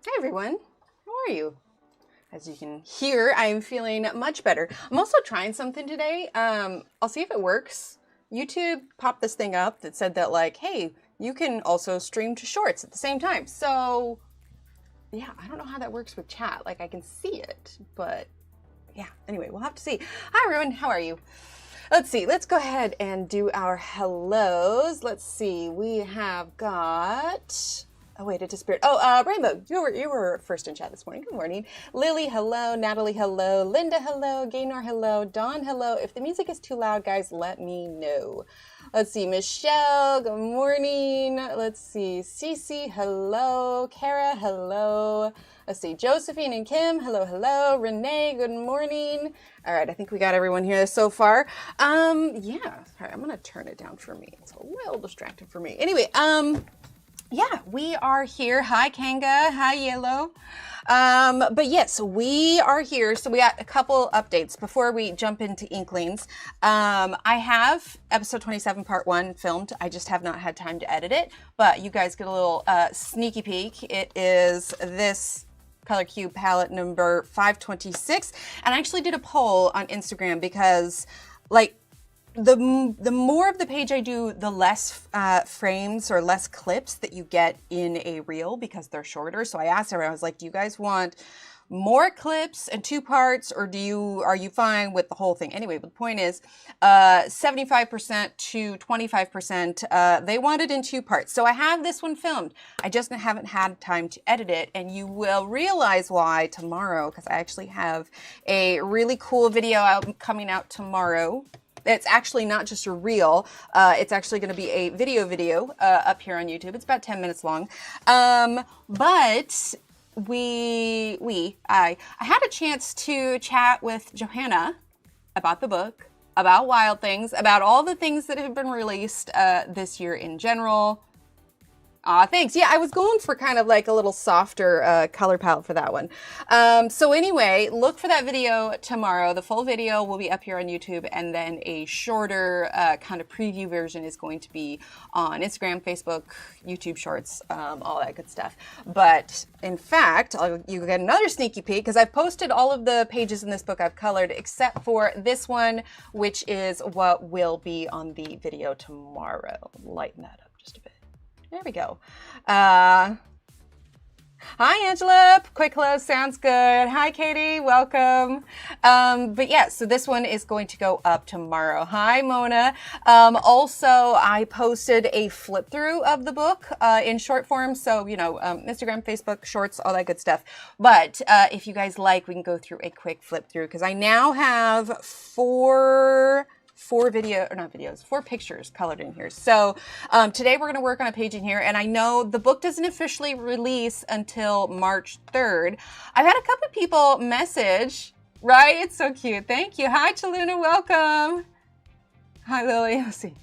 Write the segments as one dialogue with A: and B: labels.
A: Hi everyone, how are you? As you can hear, I'm feeling much better. I'm also trying something today. I'll see if it works. YouTube popped this thing up that said that like, hey, you can also stream to shorts at the same time. So yeah, I don't know how that works with chat. Like I can see it, but yeah, anyway, we'll have to see. Hi everyone, how are you? Let's see, let's go ahead and do our hellos. Let's see, we have got... Oh wait, it disappeared. Oh, Rainbow, you were first in chat this morning. Good morning. Lily, hello. Natalie, hello. Linda, hello. Gaynor, hello. Dawn, hello. If the music is too loud, guys, let me know. Let's see, Michelle, good morning. Let's see, Cece, hello. Kara, hello. Let's see, Josephine and Kim, hello, hello. Renee, good morning. All right, I think we got everyone here so far. Yeah, all right, I'm gonna turn it down for me. It's a little distracting for me. Anyway, yeah, we are here. Hi, Kanga. Hi, Yellow. But yes, we are here. So we got a couple updates before we jump into Inklings. I have episode 27, part 1 filmed. I just have not had time to edit it, but you guys get a little sneaky peek. It is this color cube palette number 526. And I actually did a poll on Instagram because like, the more of the page I do, the less frames or less clips that you get in a reel because they're shorter. So I asked everyone, I was like, do you guys want more clips and 2 parts, or are you fine with the whole thing? Anyway, the point is 75% to 25%, they want it in 2 parts. So I have this one filmed. I just haven't had time to edit it, and you will realize why tomorrow, because I actually have a really cool video coming out tomorrow. It's actually not just a reel. It's actually going to be a video up here on YouTube. It's about 10 minutes long. But I had a chance to chat with Johanna about the book, about Wild Things, about all the things that have been released this year in general. Aw, thanks. Yeah, I was going for kind of like a little softer color palette for that one. So anyway, look for that video tomorrow. The full video will be up here on YouTube, and then a shorter kind of preview version is going to be on Instagram, Facebook, YouTube Shorts, all that good stuff. But in fact, you get another sneaky peek because I've posted all of the pages in this book I've colored except for this one, which is what will be on the video tomorrow. Lighten that up just a bit. There we go. Hi, Angela. Quick close sounds good. Hi, Katie. Welcome. But yeah, so this one is going to go up tomorrow. Hi, Mona. Also, I posted a flip through of the book in short form. So, you know, Instagram, Facebook, Shorts, all that good stuff. But if you guys like, we can go through a quick flip through because I now have 4 pictures colored in here. So today we're going to work on a page in here, and I know the book doesn't officially release until March 3rd. I've had a couple of people message, right? It's so cute. Thank you. Hi, Chaluna. Welcome. Hi, Lily. Let's see.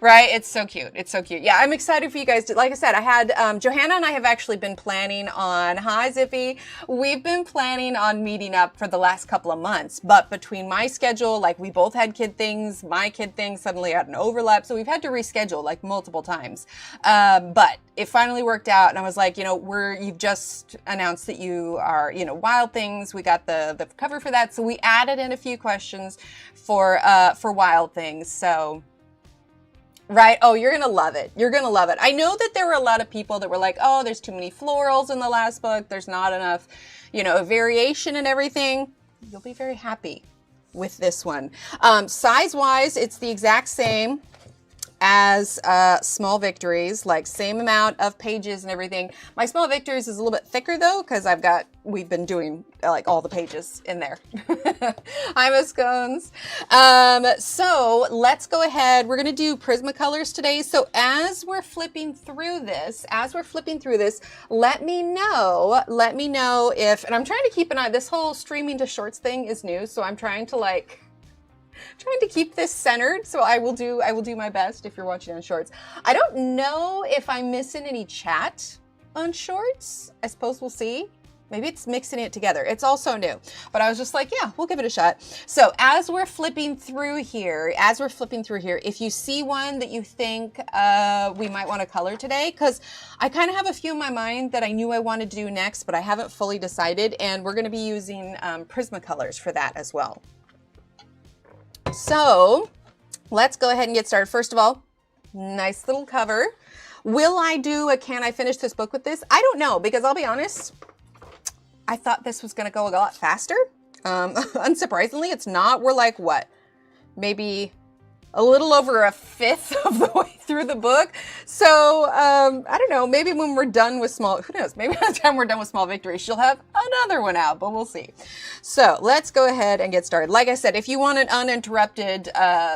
A: Right? It's so cute. It's so cute. Yeah, I'm excited for you guys to, like I said, I had, Johanna and I have actually been planning on, hi Zippy, we've been planning on meeting up for the last couple of months, but between my schedule, like we both had kid things, my kid things suddenly had an overlap, so we've had to reschedule like multiple times. But it finally worked out, and I was like, you know, you've just announced that you are, you know, Wild Things. We got the cover for that, so we added in a few questions for Wild Things, so... Right? Oh, you're going to love it. You're going to love it. I know that there were a lot of people that were like, oh, there's too many florals in the last book. There's not enough, you know, variation and everything. You'll be very happy with this one. Size-wise, it's the exact same as Small Victories, like same amount of pages and everything. My Small Victories is a little bit thicker though, because we've been doing like all the pages in there. Hi, Miss Cones. So let's go ahead. We're gonna do Prismacolors today. So as we're flipping through this, let me know if, and I'm trying to keep an eye, this whole streaming to shorts thing is new, so I'm trying to keep this centered, so I will do my best if you're watching on Shorts. I don't know if I'm missing any chat on Shorts. I suppose we'll see. Maybe it's mixing it together. It's also new, but I was just like, yeah, we'll give it a shot. So as we're flipping through here, if you see one that you think we might want to color today, because I kind of have a few in my mind that I knew I wanted to do next, but I haven't fully decided, and we're going to be using Prismacolors for that as well. So let's go ahead and get started. First of all, nice little cover. Will I do a can I finish this book with this? I don't know, because I'll be honest, I thought this was going to go a lot faster. Unsurprisingly, it's not. We're like, what? Maybe a little over a fifth of the way through the book. So, I don't know. Maybe when we're done with small, who knows? Maybe by the time we're done with Small Victory, she'll have another one out, but we'll see. So let's go ahead and get started. Like I said, if you want an uninterrupted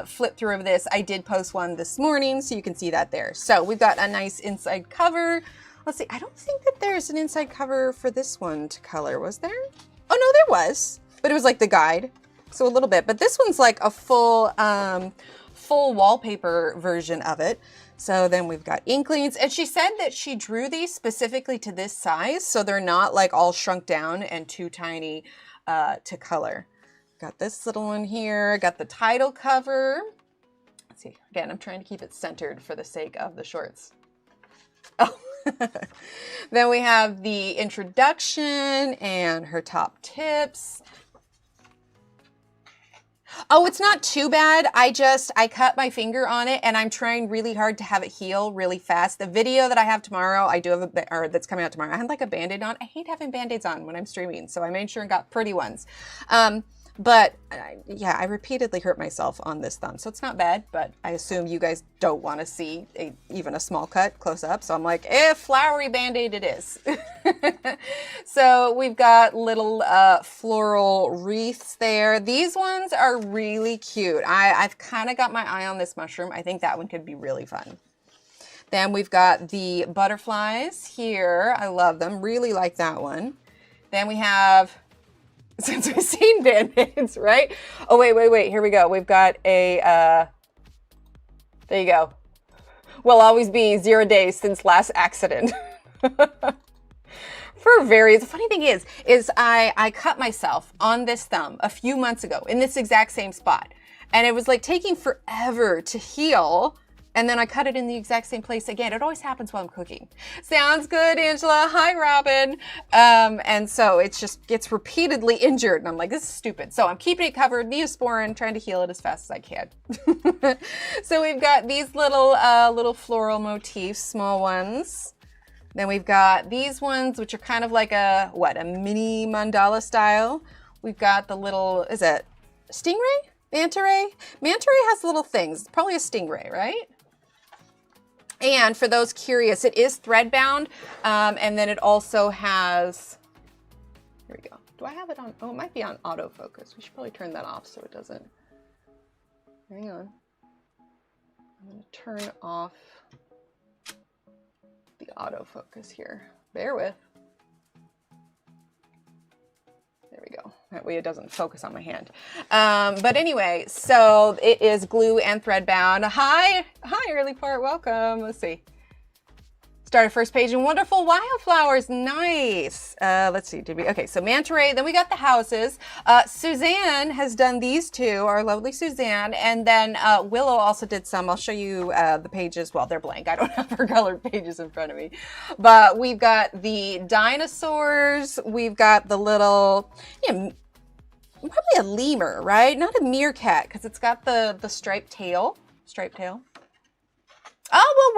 A: flip through of this, I did post one this morning, so you can see that there. So we've got a nice inside cover. Let's see, I don't think that there's an inside cover for this one to color, was there? Oh no, there was, but it was like the guide, so a little bit. But this one's like a full wallpaper version of it. So then we've got Inklings, and she said that she drew these specifically to this size, so they're not like all shrunk down and too tiny to color. Got this little one here, got the title cover. Let's see, again, I'm trying to keep it centered for the sake of the shorts. Oh. Then we have the introduction and her top tips. Oh, it's not too bad. I cut my finger on it, and I'm trying really hard to have it heal really fast. The video that I have tomorrow, that's coming out tomorrow, I had like a Band-Aid on. I hate having Band-Aids on when I'm streaming, so I made sure and got pretty ones. But yeah, I repeatedly hurt myself on this thumb, so it's not bad, but I assume you guys don't want to see even a small cut close up. So I'm like, flowery Band-Aid it is. So we've got little floral wreaths there. These ones are really cute. I've kind of got my eye on this mushroom. I think that one could be really fun. Then we've got the butterflies here. I love them. Really like that one. Then we have, since we've seen Band-Aids, right? Oh, wait. Here we go. We've got a, there you go. Will always be 0 days since last accident. The funny thing is I cut myself on this thumb a few months ago in this exact same spot. And it was like taking forever to heal. And then I cut it in the exact same place again. It always happens while I'm cooking. Sounds good, Angela. Hi, Robin. And so it just gets repeatedly injured. And I'm like, this is stupid. So I'm keeping it covered, Neosporin, trying to heal it as fast as I can. So we've got these little floral motifs, small ones. Then we've got these ones, which are kind of like a mini mandala style. We've got the little, is it stingray? Manta ray? Manta ray has little things. It's probably a stingray, right? And for those curious, it is thread bound, and then it also has, here we go. Do I have it on, oh, it might be on autofocus. We should probably turn that off so it doesn't, hang on. I'm gonna turn off the autofocus here. Bear with. There we go. That way it doesn't focus on my hand. But anyway, so it is glue and thread bound. Hi, early part, welcome. Let's see. Started first page in wonderful wildflowers. Nice. Let's see. Okay, so manta ray. Then we got the houses. Suzanne has done these two, our lovely Suzanne. And then Willow also did some. I'll show you the pages. Well, they're blank. I don't have her colored pages in front of me. But we've got the dinosaurs. We've got the little, probably a lemur, right? Not a meerkat, because it's got the striped tail. Striped tail. Oh, well,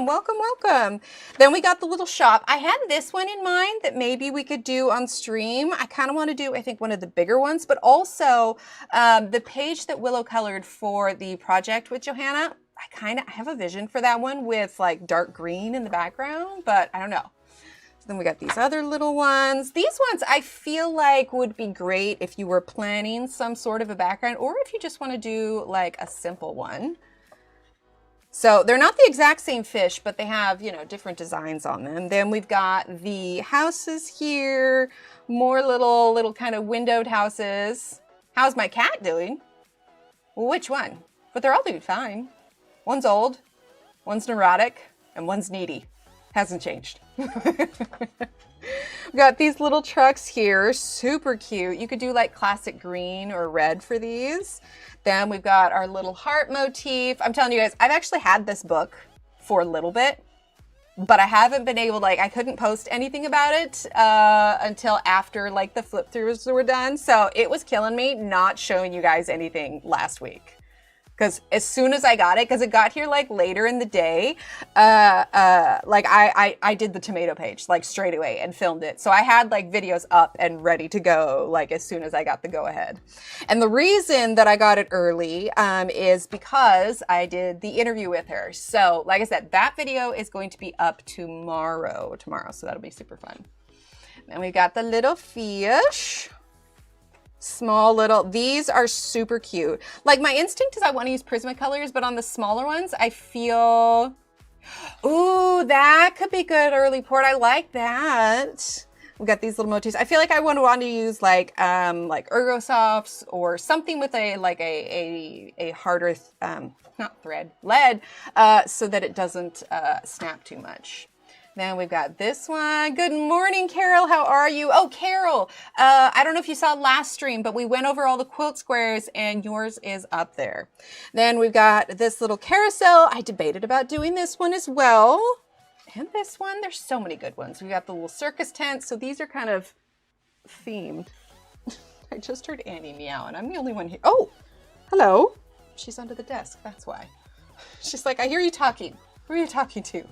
A: welcome. Then we got the little shop. I had this one in mind that maybe we could do on stream. I kind of want to do, I think, one of the bigger ones, but also the page that Willow colored for the project with Johanna. I have a vision for that one with like dark green in the background, but I don't know. So then we got these other little ones. These ones I feel like would be great if you were planning some sort of a background, or if you just want to do like a simple one. So they're not the exact same fish, but they have, different designs on them. Then we've got the houses here, more little kind of windowed houses. How's my cat doing? Well, which one? But they're all doing fine. One's old, one's neurotic, and one's needy. Hasn't changed. We got these little trucks here, super cute. You could do like classic green or red for these. Then we've got our little heart motif. I'm telling you guys, I've actually had this book for a little bit, but I haven't been able, like, I couldn't post anything about it until after like the flip throughs were done. So it was killing me not showing you guys anything last week. Because as soon as I got it, because it got here like later in the day, like I did the tomato page like straight away and filmed it. So I had like videos up and ready to go like as soon as I got the go ahead. And the reason that I got it early is because I did the interview with her. So like I said, that video is going to be up tomorrow. So that'll be super fun. Then we got the little fish. Small little, these are super cute. Like my instinct is I want to use Prismacolors, but on the smaller ones, I feel, ooh, that could be good early port. I like that. We got these little motifs. I feel like I would want to use like Ergosofts or something with a, like a harder, not thread, lead, so that it doesn't snap too much. Then we've got this one. Good morning, Carol. How are you? Oh, Carol, I don't know if you saw last stream, but we went over all the quilt squares and yours is up there. Then we've got this little carousel. I debated about doing this one as well. And this one, there's so many good ones. We got the little circus tent. So these are kind of themed. I just heard Annie meow and I'm the only one here. Oh, hello. She's under the desk. That's why. She's like, I hear you talking. Who are you talking to?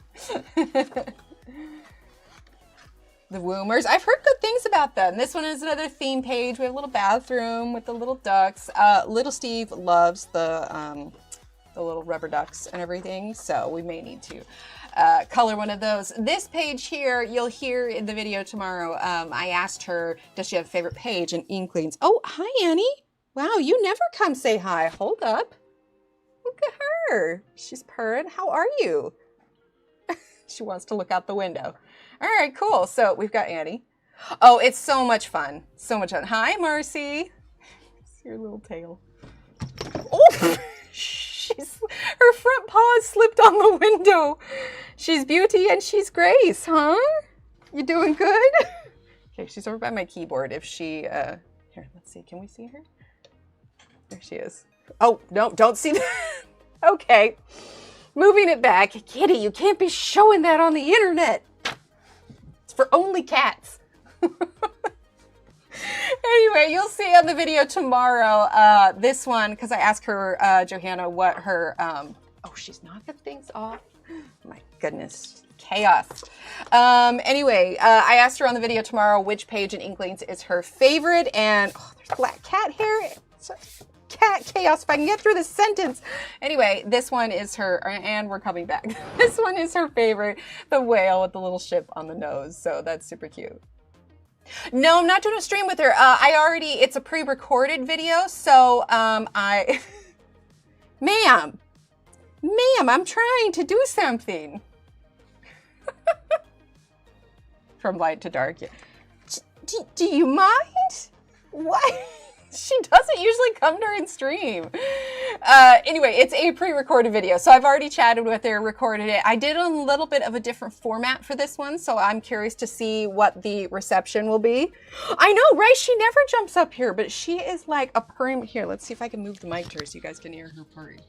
A: The Woomers. I've heard good things about them. This one is another theme page. We have a little bathroom with the little ducks. Little Steve loves the little rubber ducks and everything, so we may need to color one of those. This page here, you'll hear in the video tomorrow. I asked her, does she have a favorite page? And Inklings. Oh, hi, Annie. Wow, you never come say hi. Hold up. Look at her. She's purring. How are you? She wants to look out the window. All right, cool. So we've got Annie. Oh, it's so much fun. So much fun. Hi, Marcy. See your little tail. Oh, her front paws slipped on the window. She's Beauty and she's Grace, huh? You doing good? Okay, she's over by my keyboard. If she, here, let's see. Can we see her? There she is. Oh, no, don't see that. Okay. Moving it back. Kitty, you can't be showing that on the internet. It's for only cats. Anyway, you'll see on the video tomorrow, this one, because I asked her, Johanna, what her, oh, she's knocking things off. My goodness. Chaos. Anyway, I asked her on the video tomorrow which page in Inklings is her favorite, and oh, there's black cat hair. Cat chaos if I can get through this sentence. Anyway, this one is her, and we're coming back. This one is her favorite, the whale with the little ship on the nose. So that's super cute. No, I'm not doing a stream with her. It's a pre-recorded video. So ma'am, I'm trying to do something. From light to dark. Yeah. Do you mind? What? She doesn't usually come during stream. Anyway, it's a pre-recorded video. So I've already chatted with her, recorded it. I did a little bit of a different format for this one. So I'm curious to see what the reception will be. I know, right? She never jumps up here, but she is like a purring. Here, let's see if I can move the mic to her so you guys can hear her purring.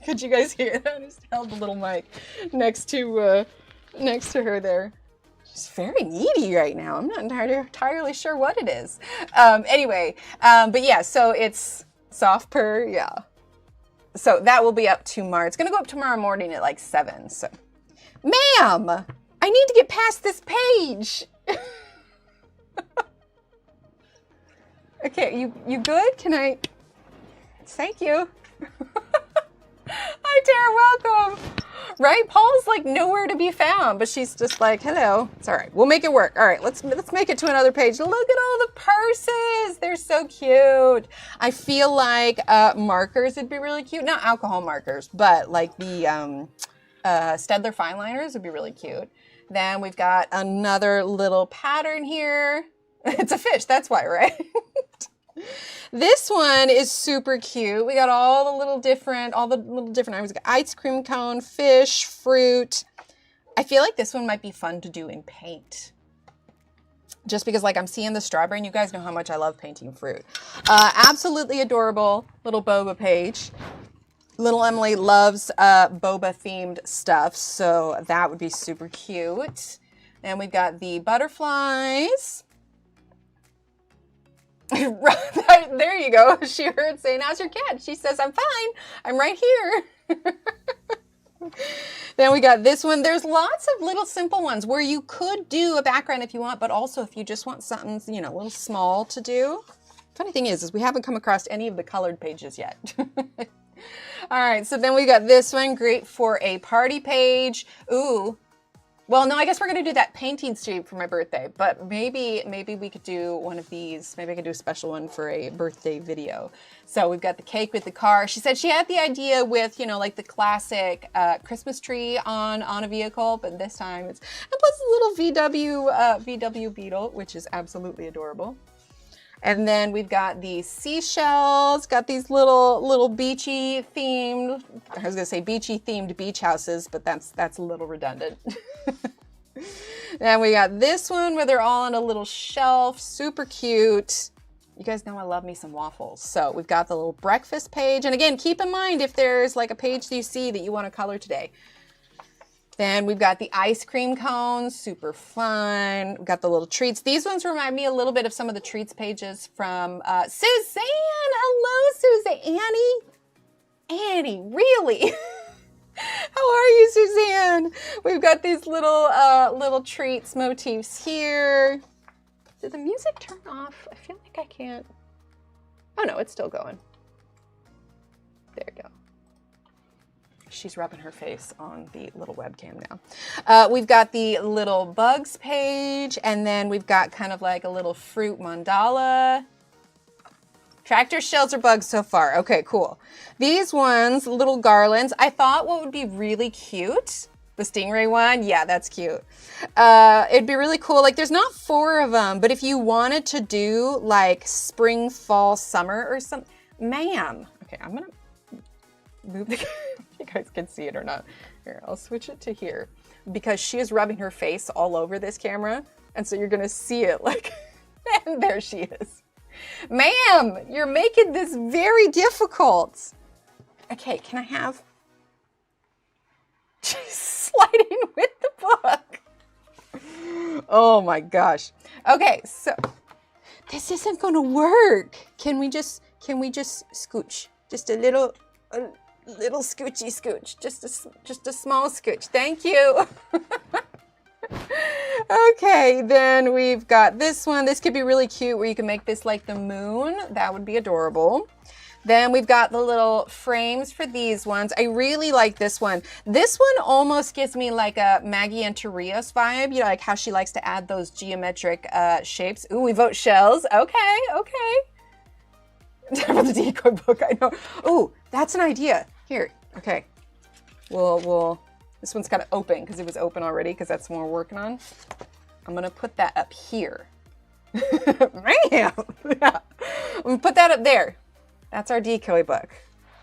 A: Could you guys hear that? I just held the little mic next to her there. She's very needy right now. I'm not entirely sure what it is. Anyway, but yeah, so it's soft purr, yeah. So that will be up tomorrow. It's gonna go up tomorrow morning at like 7. So, ma'am, I need to get past this page. Okay, you good? Can I? Thank you. Hi, Tara, welcome. Right? Paul's like nowhere to be found, but she's just like, hello. It's all right. We'll make it work. All right, let's make it to another page. Look at all the purses. They're so cute. I feel like markers would be really cute. Not alcohol markers, but like the Staedtler fine liners would be really cute. Then we've got another little pattern here. It's a fish, that's why, right? This one is super cute. We got all the little different items. We got ice cream cone, fish, fruit. I feel like this one might be fun to do in paint. Just because like I'm seeing the strawberry and you guys know how much I love painting fruit. Absolutely adorable little boba page. Little Emily loves boba themed stuff, so that would be super cute. And we've got the butterflies. There you go. She heard saying, how's your cat? She says, I'm fine. I'm right here. Then we got this one. There's lots of little simple ones where you could do a background if you want, but also if you just want something, you know, a little small to do. Funny thing is we haven't come across any of the colored pages yet. All right, so then we got this one, great for a party page. Ooh, well, no, I guess we're gonna do that painting stream for my birthday, but maybe we could do one of these. Maybe I could do a special one for a birthday video. So we've got the cake with the car. She said she had the idea with, you know, like the classic Christmas tree on a vehicle, but this time it's, and plus a little VW Beetle, which is absolutely adorable. And then we've got these seashells, got these little beachy themed, I was gonna say beachy themed beach houses, but that's a little redundant. Then we got this one where they're all on a little shelf, super cute. You guys know I love me some waffles. So we've got the little breakfast page. And again, keep in mind if there's like a page that you see that you wanna color today. Then we've got the ice cream cones, super fun. We've got the little treats. These ones remind me a little bit of some of the treats pages from Suzanne. Hello, Suzanne. Annie, really? How are you, Suzanne? We've got these little treats motifs here. Did the music turn off? I feel like I can't. Oh no, it's still going. There you go. She's rubbing her face on the little webcam now. We've got the little bugs page, and then we've got kind of like a little fruit mandala. Tractor shells or bugs so far. Okay, cool. These ones, little garlands. I thought what would be really cute, the stingray one. Yeah, that's cute. It'd be really cool. Like there's not 4 of them, but if you wanted to do like spring, fall, summer or something, ma'am. Okay, I'm gonna move the you guys can see it or not. Here, I'll switch it to here because she is rubbing her face all over this camera. And so you're gonna see it like, and there she is. Ma'am, you're making this very difficult. Okay, can I have, she's sliding with the book. Oh my gosh. Okay, so this isn't gonna work. Can we just scooch? Just a little scoochy scooch, just a small scooch. Thank you. Okay, then we've got this one. This could be really cute where you can make this like the moon. That would be adorable. Then we've got the little frames for these ones. I really like this one. This one almost gives me like a Maggie and Rios vibe. You know, like how she likes to add those geometric shapes. Ooh, we vote shells. Okay, okay. For the decoy book, I know. Ooh, that's an idea. Here, okay. We'll this one's got to open because it was open already because that's what we're working on. I'm gonna put that up here. Man, yeah. I'm gonna put that up there. That's our decoy book.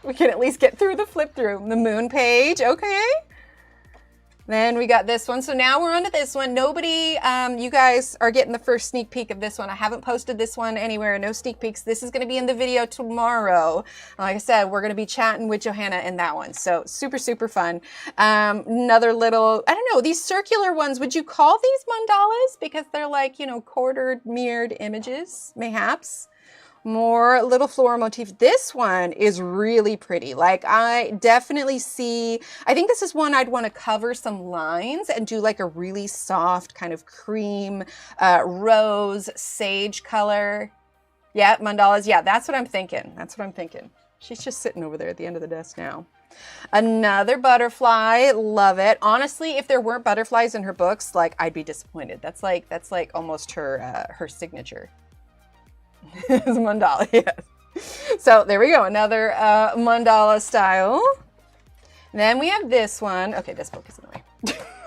A: We can at least get through the flip through. The moon page, okay. Then we got this one. So now we're on to this one. Nobody, you guys are getting the first sneak peek of this one. I haven't posted this one anywhere, no sneak peeks. This is gonna be in the video tomorrow. Like I said, we're gonna be chatting with Johanna in that one. So super, super fun. Another little, I don't know, these circular ones, would you call these mandalas? Because they're like, you know, quartered mirrored images, mayhaps. More little floral motif. This one is really pretty. Like I definitely see, I think this is one I'd want to cover some lines and do like a really soft kind of cream, rose, sage color. Yeah, mandalas. Yeah, that's what I'm thinking. That's what I'm thinking. She's just sitting over there at the end of the desk now. Another butterfly. Love it. Honestly, if there weren't butterflies in her books, like I'd be disappointed. That's like almost her, her signature. It's a mandala, yes. So there we go, another mandala style. Then we have this one. Okay, this book is in the way.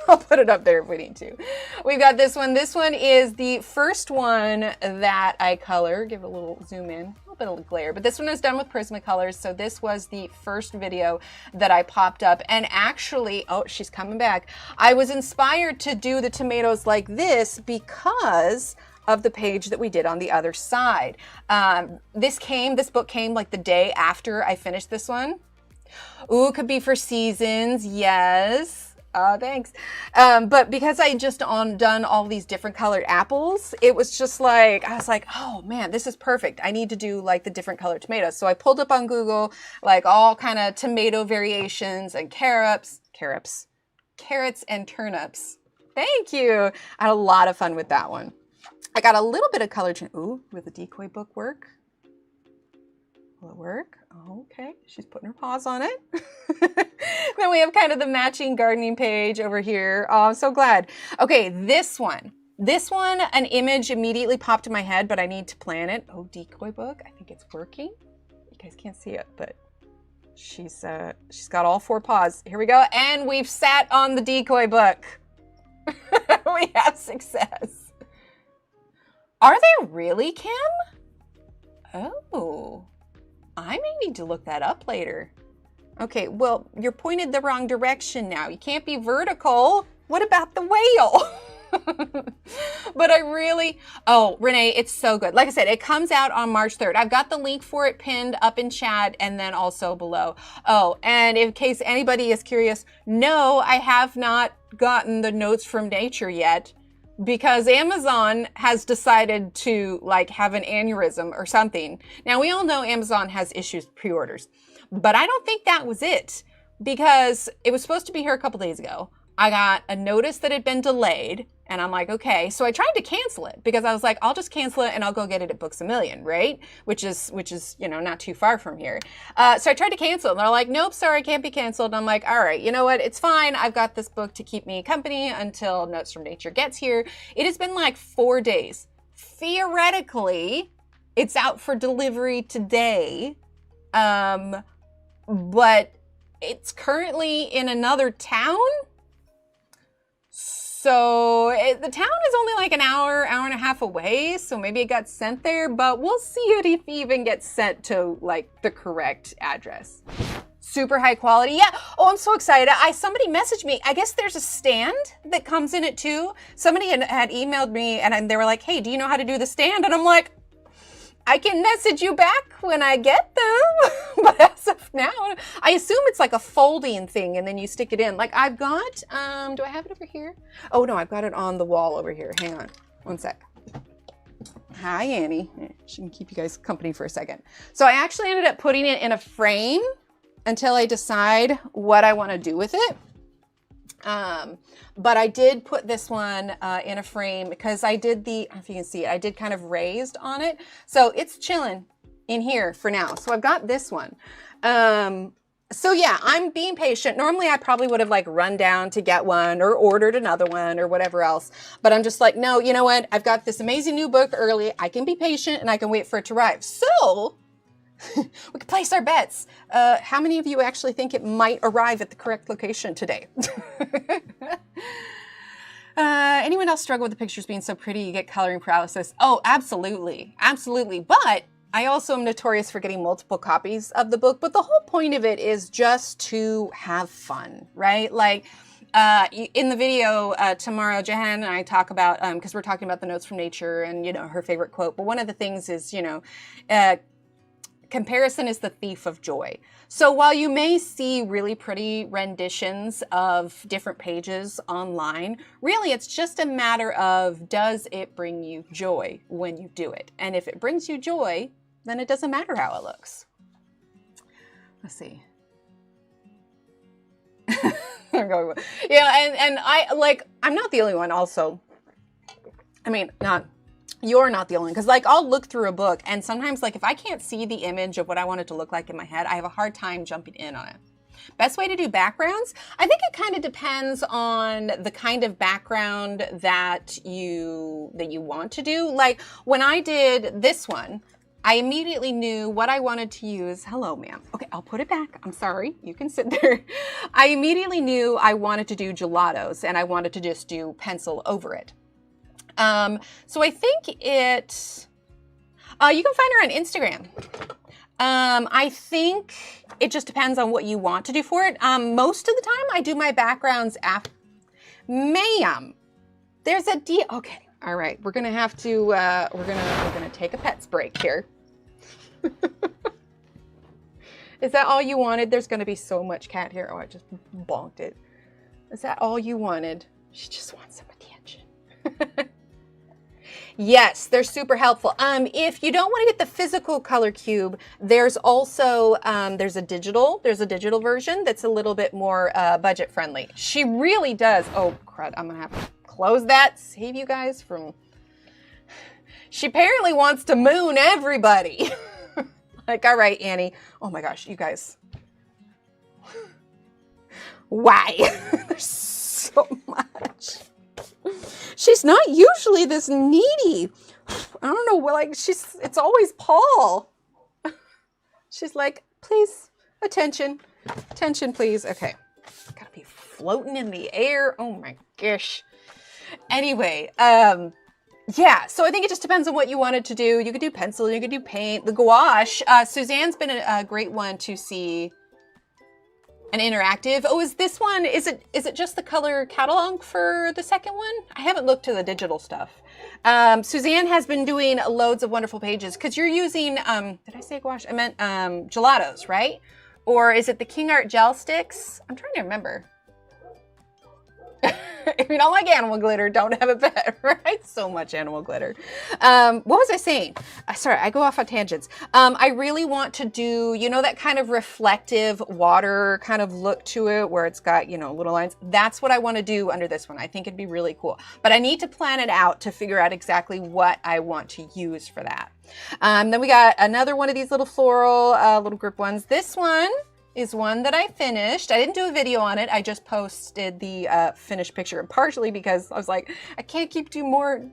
A: I'll put it up there if we need to. We've got this one. This one is the first one that I color. Give it a little zoom in, a little bit of glare, but this one is done with Prismacolors. So this was the first video that I popped up, and actually, oh, she's coming back. I was inspired to do the tomatoes like this because of the page that we did on the other side. This book came like the day after I finished this one. Ooh, could be for seasons, yes. Thanks. But because I just done all these different colored apples, it was just like, I was like, oh man, this is perfect. I need to do like the different colored tomatoes. So I pulled up on Google, like all kind of tomato variations and carrots and turnips. Thank you. I had a lot of fun with that one. I got a little bit of color. Ooh, will the decoy book work? Will it work? Oh, okay, she's putting her paws on it. Then we have kind of the matching gardening page over here. Oh, I'm so glad. Okay, this one, an image immediately popped in my head, but I need to plan it. Oh, decoy book, I think it's working. You guys can't see it, but she's got all 4 paws. Here we go, and we've sat on the decoy book. We have success. Are they really, Kim? Oh. I may need to look that up later. Okay, well, you're pointed the wrong direction now. You can't be vertical. What about the whale? But oh, Renee, it's so good. Like I said, it comes out on March 3rd. I've got the link for it pinned up in chat and then also below. Oh, and in case anybody is curious, no, I have not gotten the notes from nature yet, because Amazon has decided to like have an aneurysm or something. Now, we all know Amazon has issues with pre-orders, but I don't think that was it, because it was supposed to be here a couple days ago. I got a notice that it had been delayed, and I'm like, okay. So I tried to cancel it because I was like, I'll just cancel it and I'll go get it at Books A Million, right? Which is, you know, not too far from here. So I tried to cancel it, and they're like, nope, sorry, can't be canceled. And I'm like, all right, you know what? It's fine. I've got this book to keep me company until Notes from Nature gets here. It has been like 4 days. Theoretically, it's out for delivery today. But it's currently in another town. So the town is only like an hour and a half away, so maybe it got sent there, but we'll see if it even gets sent to like the correct address. Super high quality. Yeah. Oh, I'm so excited. Somebody messaged me. I guess there's a stand that comes in it too. Somebody had emailed me and they were like, hey, do you know how to do the stand? And I'm like, I can message you back when I get them. But as of now, I assume it's like a folding thing and then you stick it in. Like I've got, do I have it over here? Oh no, I've got it on the wall over here. Hang on, one sec. Hi, Annie. She can keep you guys company for a second. So I actually ended up putting it in a frame until I decide what I want to do with it. But I did put this one in a frame because I did I don't know if you can see it, I did kind of raised on it. So it's chilling in here for now. So I've got this one. So yeah, I'm being patient. Normally I probably would have like run down to get one or ordered another one or whatever else. But I'm just like, no, you know what? I've got this amazing new book early. I can be patient and I can wait for it to arrive. So we can place our bets. How many of you actually think it might arrive at the correct location today? Anyone else struggle with the pictures being so pretty you get coloring paralysis? Oh, absolutely. Absolutely. But I also am notorious for getting multiple copies of the book. But the whole point of it is just to have fun, right? Like in the video tomorrow, Johanna and I talk about, because we're talking about the Notes from Nature and, you know, her favorite quote. But one of the things is, you know, comparison is the thief of joy. So while you may see really pretty renditions of different pages online, really it's just a matter of, does it bring you joy when you do it? And if it brings you joy, then it doesn't matter how it looks. Let's see. Yeah, and I'm not the only one also. I mean, you're not the only one, because like I'll look through a book and sometimes like if I can't see the image of what I want it to look like in my head, I have a hard time jumping in on it. Best way to do backgrounds? I think it kind of depends on the kind of background that you want to do. Like when I did this one, I immediately knew what I wanted to use. Hello, ma'am. Okay, I'll put it back. I'm sorry. You can sit there. I immediately knew I wanted to do gelatos, and I wanted to just do pencil over it. So I think it, you can find her on Instagram. I think it just depends on what you want to do for it. Most of the time I do my backgrounds after. Ma'am, there's a deal. Okay. All right. We're going to have to, we're going to take a pets break here. Is that all you wanted? There's going to be so much cat hair. Oh, I just bonked it. Is that all you wanted? She just wants some attention. Yes, they're super helpful. If you don't want to get the physical color cube, there's also, there's a digital version that's a little bit more budget friendly. She really does. Oh, crud. I'm going to have to close that. Save you guys from, she apparently wants to moon everybody. Like, all right, Annie. Oh my gosh, you guys. Why? There's so much. She's not usually this needy. I don't know, like it's always Paul. She's like, please, attention, please. Okay, gotta be floating in the air. Oh my gosh. Anyway, yeah, so I think it just depends on what you wanted to do. You could do pencil, you could do paint. The gouache, Suzanne's been a great one to see. An interactive. Oh, is this one, is it just the color catalog for the second one? I haven't looked to the digital stuff. Suzanne has been doing loads of wonderful pages because you're using, did I say gouache? I meant gelatos, right? Or is it the King Art gel sticks? I'm trying to remember. If you don't like animal glitter, don't have a pet, right? So much animal glitter. What was I saying? Sorry, I go off on tangents. I really want to do, you know, that kind of reflective water kind of look to it where it's got, you know, little lines. That's what I want to do under this one. I think it'd be really cool. But I need to plan it out to figure out exactly what I want to use for that. Then we got another one of these little floral, little group ones. This one is one that I finished. I didn't do a video on it. I just posted the finished picture, and partially because I was like, I can't keep doing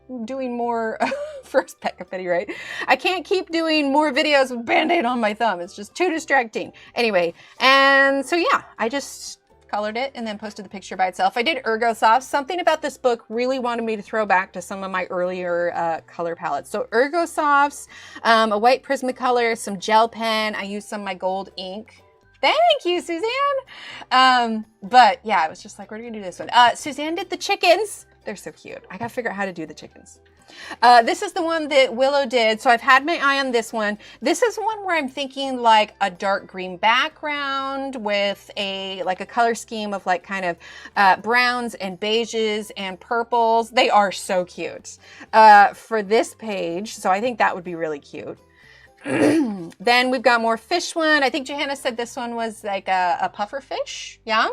A: more first pet confetti, right? I can't keep doing more videos with Band-Aid on my thumb. It's just too distracting. Anyway, and so yeah, I just colored it and then posted the picture by itself. I did Ergosoft. Something about this book really wanted me to throw back to some of my earlier color palettes. So Ergosofts, a white Prismacolor, some gel pen. I used some of my gold ink. Thank you, Suzanne. But yeah, I was just like, we're gonna do this one. Suzanne did the chickens. They're so cute. I gotta figure out how to do the chickens. This is the one that Willow did. So I've had my eye on this one. This is one where I'm thinking like a dark green background with like a color scheme of like kind of browns and beiges and purples. They are so cute for this page. So I think that would be really cute. Then we've got more fish one. I think Johanna said this one was like a puffer fish. Yeah.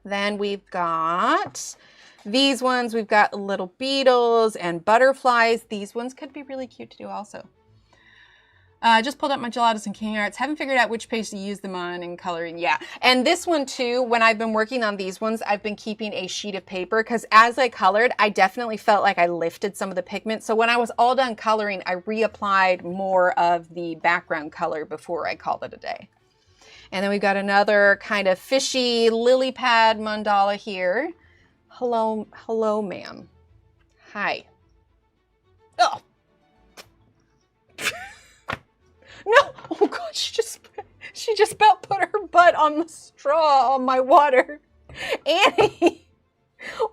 A: Then we've got these ones. We've got little beetles and butterflies. These ones could be really cute to do also. Just pulled up my gelatos and King Arts. Haven't figured out which page to use them on in coloring. Yeah. And this one too, when I've been working on these ones, I've been keeping a sheet of paper because as I colored, I definitely felt like I lifted some of the pigment. So when I was all done coloring, I reapplied more of the background color before I called it a day. And then we've got another kind of fishy lily pad mandala here. Hello, ma'am. Hi. Oh. No! Oh God, she just about put her butt on the straw on my water. Annie,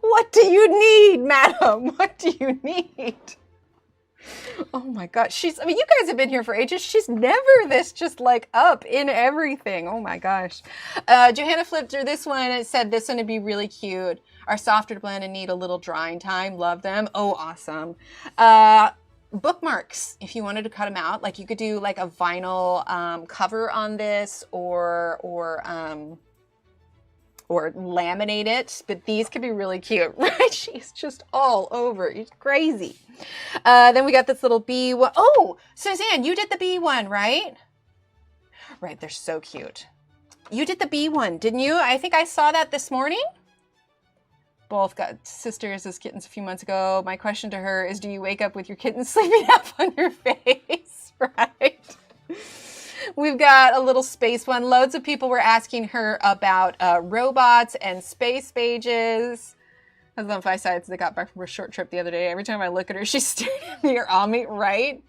A: what do you need, madam? What do you need? Oh my God, I mean, you guys have been here for ages. She's never this just like up in everything. Oh my gosh. Johanna flipped through this one and said this one would be really cute. Are softer to blend and need a little drying time. Love them. Oh, awesome. Bookmarks, if you wanted to cut them out, like you could do like a vinyl cover on this or laminate it, but these could be really cute, right? She's just all over. It's crazy. Then we got this little bee one. Oh, Suzanne, you did the bee one, right? Right, they're so cute. You did the bee one, didn't you? I think I saw that this morning. Both got sisters as kittens a few months ago. My question to her is, do you wake up with your kitten sleeping up on your face? Right. We've got a little space one. Loads of people were asking her about robots and space pages. I was on 5 sides that got back from her short trip the other day. Every time I look at her, she's staring at me or on me, right?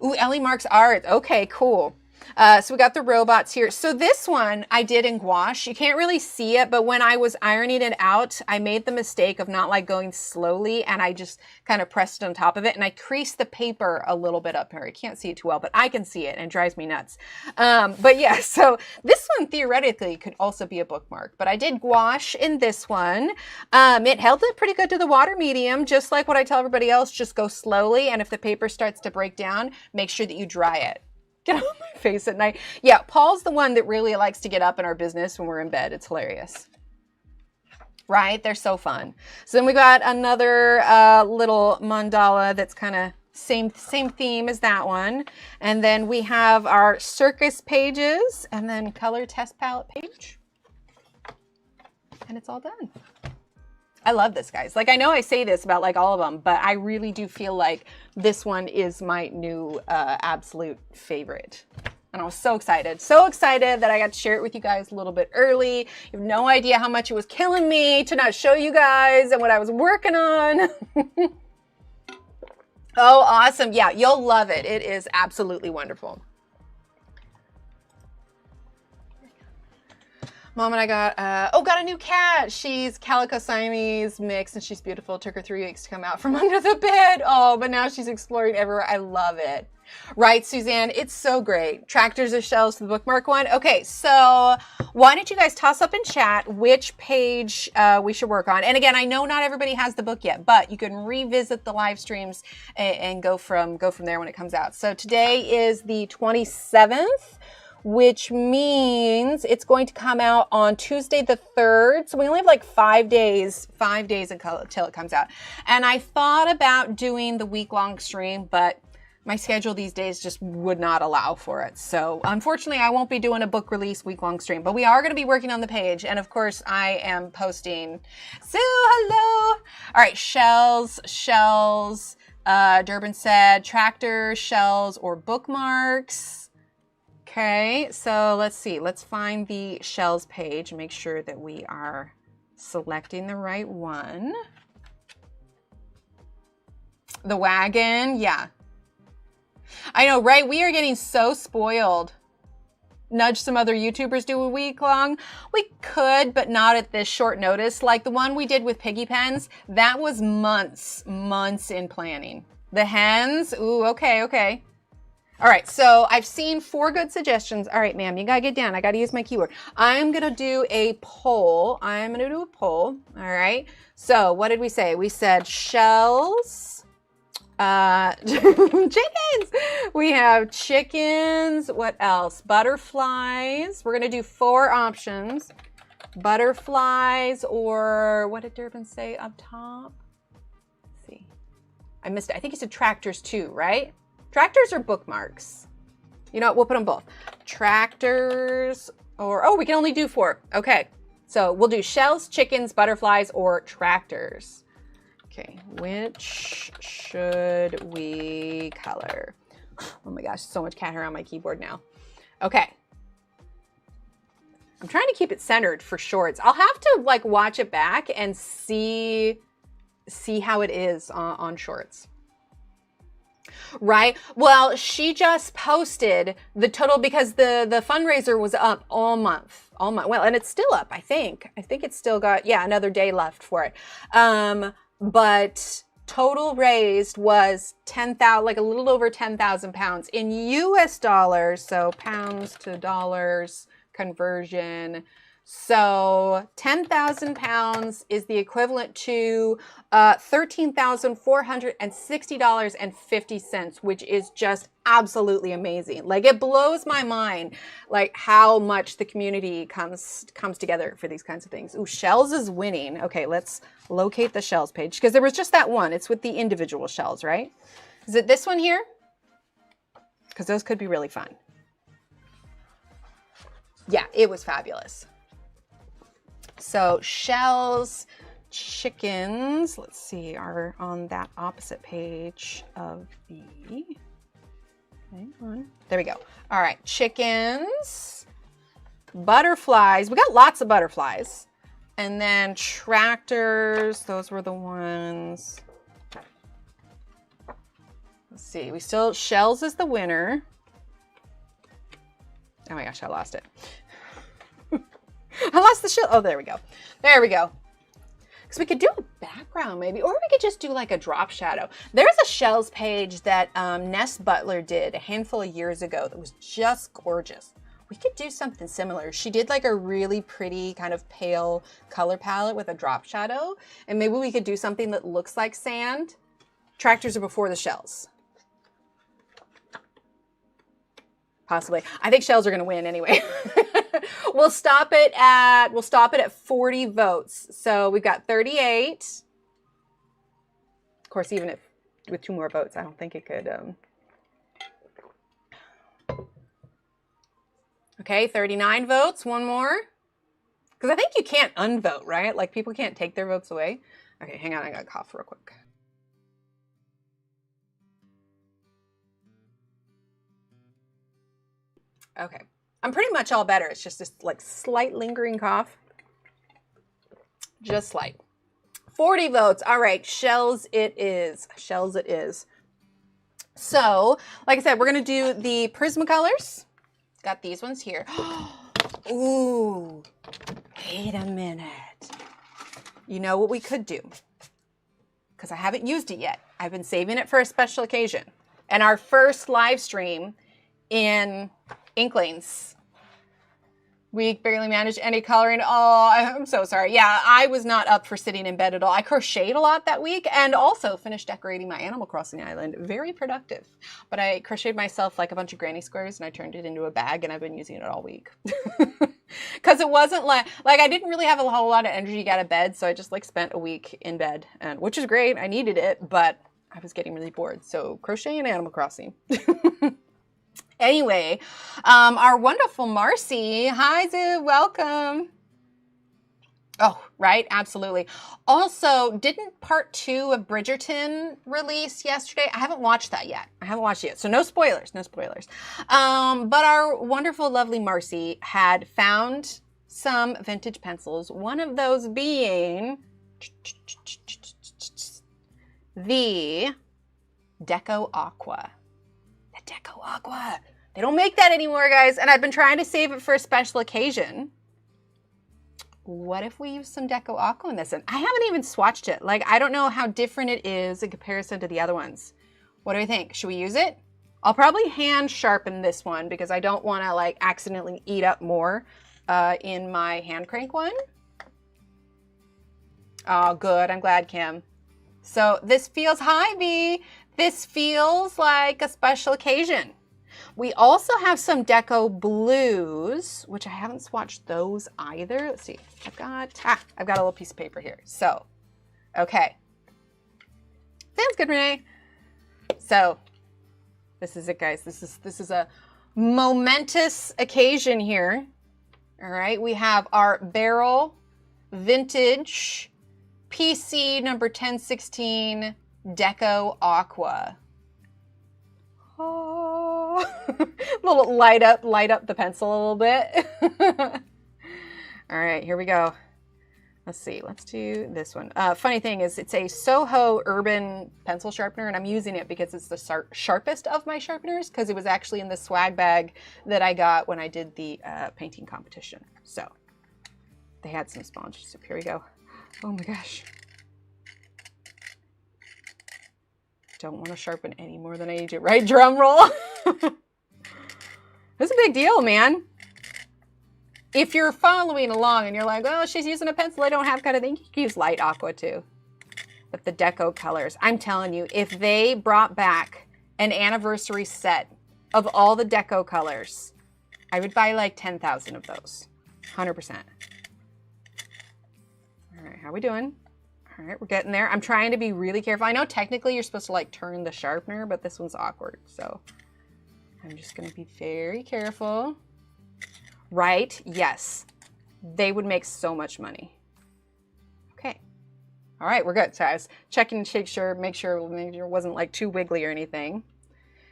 A: Ooh, Ellie Mark's art. Okay, cool. So we got the robots here. So this one I did in gouache. You can't really see it, but when I was ironing it out, I made the mistake of not like going slowly, and I just kind of pressed it on top of it, and I creased the paper a little bit up here. I can't see it too well, but I can see it, and it drives me nuts. But yeah, so this one theoretically could also be a bookmark, but I did gouache in this one. It held it pretty good to the water medium, just like what I tell everybody else, just go slowly, and if the paper starts to break down, make sure that you dry it. Get on my face at night. Yeah, Paul's the one that really likes to get up in our business when we're in bed. It's hilarious. Right? They're so fun. So then we got another little mandala that's kind of same theme as that one. And then we have our circus pages and then color test palette page. And it's all done. I love this, guys. Like, I know I say this about like all of them, but I really do feel like this one is my new absolute favorite. And I was so excited that I got to share it with you guys a little bit early. You have no idea how much it was killing me to not show you guys and what I was working on. Oh, awesome. Yeah, you'll love it. It is absolutely wonderful. Mom and I got a new cat. She's Calico Siamese mix and she's beautiful. It took her 3 weeks to come out from under the bed. Oh, but now she's exploring everywhere. I love it. Right, Suzanne? It's so great. Tractors or shells to the bookmark one. Okay, so why don't you guys toss up in chat which page we should work on? And again, I know not everybody has the book yet, but you can revisit the live streams and go from there when it comes out. So today is the 27th. Which means it's going to come out on Tuesday the 3rd. So we only have like 5 days until it comes out. And I thought about doing the week-long stream, but my schedule these days just would not allow for it. So unfortunately, I won't be doing a book release week-long stream, but we are going to be working on the page. And of course, I am posting. Sue, hello. All right, shells. Durbin said tractor, shells, or bookmarks. Okay, so let's see. Let's find the shells page and make sure that we are selecting the right one. The wagon, yeah. I know, right? We are getting so spoiled. Nudge some other YouTubers do a week long. We could, but not at this short notice. Like the one we did with piggy pens, that was months in planning. The hens, ooh, okay. All right, so I've seen 4 good suggestions. All right, ma'am, you gotta get down. I gotta use my keyword. I'm gonna do a poll. All right, so what did we say? We said shells, chickens. We have chickens. What else? Butterflies. We're gonna do 4 options. Butterflies, or what did Durbin say up top? Let's see. I missed it. I think he said tractors too, right? Tractors or bookmarks? You know what? We'll put them both. Tractors or, oh, we can only do 4. Okay. So we'll do shells, chickens, butterflies, or tractors. Okay. Which should we color? Oh my gosh, so much cat hair on my keyboard now. Okay. I'm trying to keep it centered for shorts. I'll have to like watch it back and see how it is on shorts. Right. Well, she just posted the total because the fundraiser was up all month. Well, and it's still up, I think. I think it's still got, yeah, another day left for it. But total raised was 10,000, like a little over 10,000 pounds in US dollars. So pounds to dollars conversion. So 10,000 pounds is the equivalent to $13,460.50, which is just absolutely amazing. Like it blows my mind, like how much the community comes together for these kinds of things. Ooh, shells is winning. Okay, let's locate the shells page because there was just that one. It's with the individual shells, right? Is it this one here? Because those could be really fun. Yeah, it was fabulous. So shells, chickens, let's see, are on that opposite page of the Hang on. There we go. All right, chickens, butterflies. We got lots of butterflies. And then tractors, those were the ones. Let's see, we still, shells is the winner. Oh my gosh, I lost it. I lost the shell. Oh, there we go. There we go. Because we could do a background maybe, or we could just do like a drop shadow. There's a shells page that Ness Butler did a handful of years ago that was just gorgeous. We could do something similar. She did like a really pretty kind of pale color palette with a drop shadow. And maybe we could do something that looks like sand. Tractors are before the shells. Possibly. I think shells are going to win anyway. We'll stop it at 40 votes. So we've got 38. Of course, even if with 2 more votes, I don't think it could. Okay, 39 votes. 1 more. Because I think you can't unvote, right? Like people can't take their votes away. Okay, hang on. I got to cough real quick. Okay, I'm pretty much all better. It's just this like slight lingering cough. Just slight. 40 votes. All right, shells it is. Shells it is. So, like I said, we're going to do the Prismacolors. Got these ones here. Ooh, wait a minute. You know what we could do? Because I haven't used it yet. I've been saving it for a special occasion. And our first live stream in Inklings. We barely managed any coloring. Oh, I'm so sorry. Yeah, I was not up for sitting in bed at all. I crocheted a lot that week and also finished decorating my Animal Crossing island. Very productive. But I crocheted myself like a bunch of granny squares and I turned it into a bag and I've been using it all week. Because it wasn't like I didn't really have a whole lot of energy to get out of bed, so I just like spent a week in bed, and which is great. I needed it, but I was getting really bored. So crochet and Animal Crossing. Anyway, our wonderful Marcy. Hi, Zoo. Welcome. Oh, right. Absolutely. Also, didn't part 2 of Bridgerton release yesterday? I haven't watched that yet. So no spoilers, no spoilers. But our wonderful, lovely Marcy had found some vintage pencils. One of those being the Deco Aqua. Deco Aqua. They don't make that anymore, guys. And I've been trying to save it for a special occasion. What if we use some Deco Aqua in this? And I haven't even swatched it. Like, I don't know how different it is in comparison to the other ones. What do you think? Should we use it? I'll probably hand sharpen this one because I don't want to like accidentally eat up more in my hand crank one. Oh, good. I'm glad, Kim. So this feels, hi, V. This feels like a special occasion. We also have some Deco Blues, which I haven't swatched those either. Let's see. I've got a little piece of paper here. So, okay. Sounds good, Renee. So, this is it, guys. This is a momentous occasion here. All right. We have our Barrel Vintage PC number 1016 Deco Aqua. Oh, little light up the pencil a little bit. All right, here we go. Let's see, let's do this one. Funny thing is it's a Soho Urban pencil sharpener and I'm using it because it's the sharpest of my sharpeners because it was actually in the swag bag that I got when I did the painting competition. So they had some sponges, so here we go. Oh my gosh. Don't want to sharpen any more than I need to, right? Drum roll. That's a big deal, man. If you're following along and you're like, oh, she's using a pencil I don't have kind of thing, you can use light aqua too. But the Deco colors, I'm telling you, if they brought back an anniversary set of all the Deco colors, I would buy like 10,000 of those. 100%. All right, how are we doing? All right, we're getting there. I'm trying to be really careful. I know technically you're supposed to like turn the sharpener, but this one's awkward. So I'm just going to be very careful. Right? Yes. They would make so much money. Okay. All right, we're good. So I was checking to make sure it wasn't like too wiggly or anything.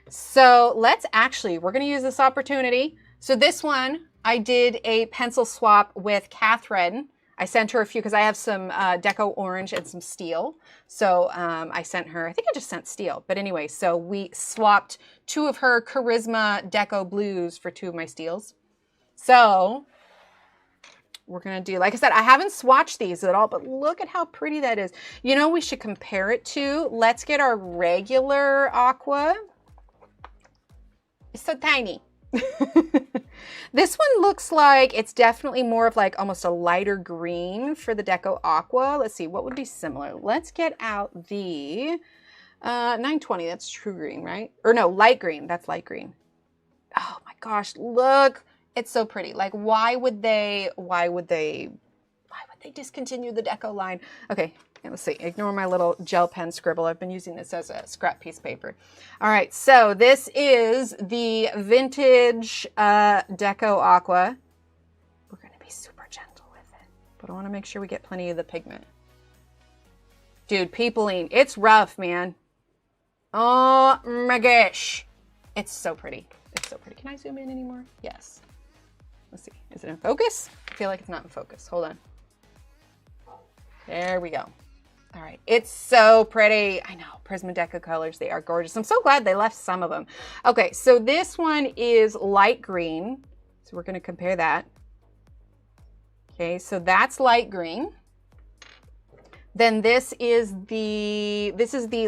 A: So let's actually, we're going to use this opportunity. So this one, I did a pencil swap with Catherine. I sent her a few because I have some Deco Orange and some Steel. So I sent her, I think I just sent Steel. But anyway, so we swapped 2 of her Charisma Deco Blues for 2 of my Steels. So we're going to do, like I said, I haven't swatched these at all, but look at how pretty that is. You know, we should compare it to, let's get our regular aqua. It's so tiny. This one looks like it's definitely more of like almost a lighter green for the Deco Aqua. Let's see, what would be similar? Let's get out the 920. That's true green, right? Or no, light green. That's light green. Oh my gosh, look. It's so pretty. Like, why would they discontinue the Deco line? Okay, let's see. Ignore my little gel pen scribble. I've been using this as a scrap piece of paper. All right, so this is the vintage Deco Aqua. We're going to be super gentle with it, but I want to make sure we get plenty of the pigment. Dude, peopling, it's rough, man. Oh my gosh. It's so pretty. It's so pretty. Can I zoom in anymore? Yes. Let's see. Is it in focus? I feel like it's not in focus. Hold on. There we go. All right. It's so pretty. I know. Prisma Deco colors. They are gorgeous. I'm so glad they left some of them. Okay. So this one is light green. So we're going to compare that. Okay. So that's light green. Then this is the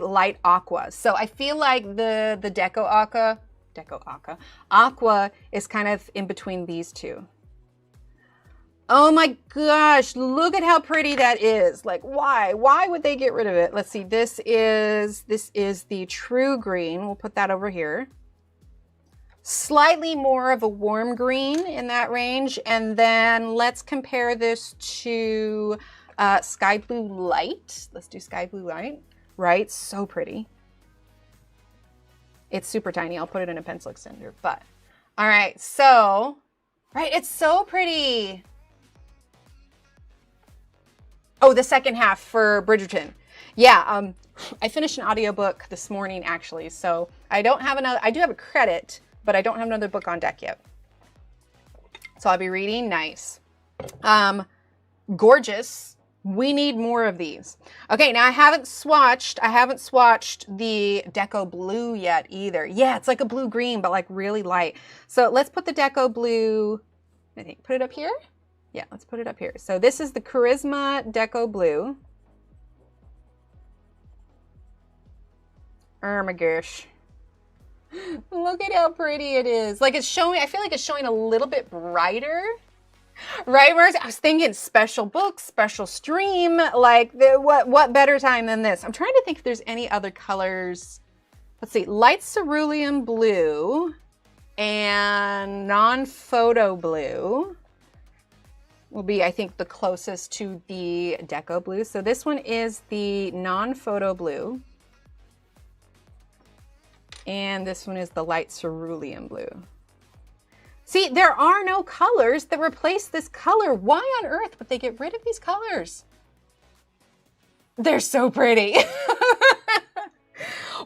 A: light aqua. So I feel like the Deco Aqua is kind of in between these two. Oh my gosh, look at how pretty that is. Like, why would they get rid of it? Let's see, this is the true green. We'll put that over here. Slightly more of a warm green in that range. And then let's compare this to Sky Blue Light. Let's do Sky Blue Light, right? So pretty. It's super tiny. I'll put it in a pencil extender, but all right. So, right. It's so pretty. Oh, the second half for Bridgerton. Yeah. I finished an audiobook this morning actually. So I don't have another, I do have a credit, but I don't have another book on deck yet. So I'll be reading. Nice. Gorgeous. We need more of these. Okay, now I haven't swatched the Deco Blue yet either. Yeah, it's like a blue-green, but like really light. So let's put the Deco Blue, I think, put it up here? Yeah, let's put it up here. So this is the Charisma Deco Blue. Oh my gosh. Look at how pretty it is. Like it's showing, I feel like it's showing a little bit brighter. Right, Mars? I was thinking special book, special stream, like what better time than this? I'm trying to think if there's any other colors. Let's see, light cerulean blue and non-photo blue will be, I think, the closest to the Deco Blue. So this one is the non-photo blue. And this one is the light cerulean blue. See, there are no colors that replace this color. Why on earth would they get rid of these colors? They're so pretty.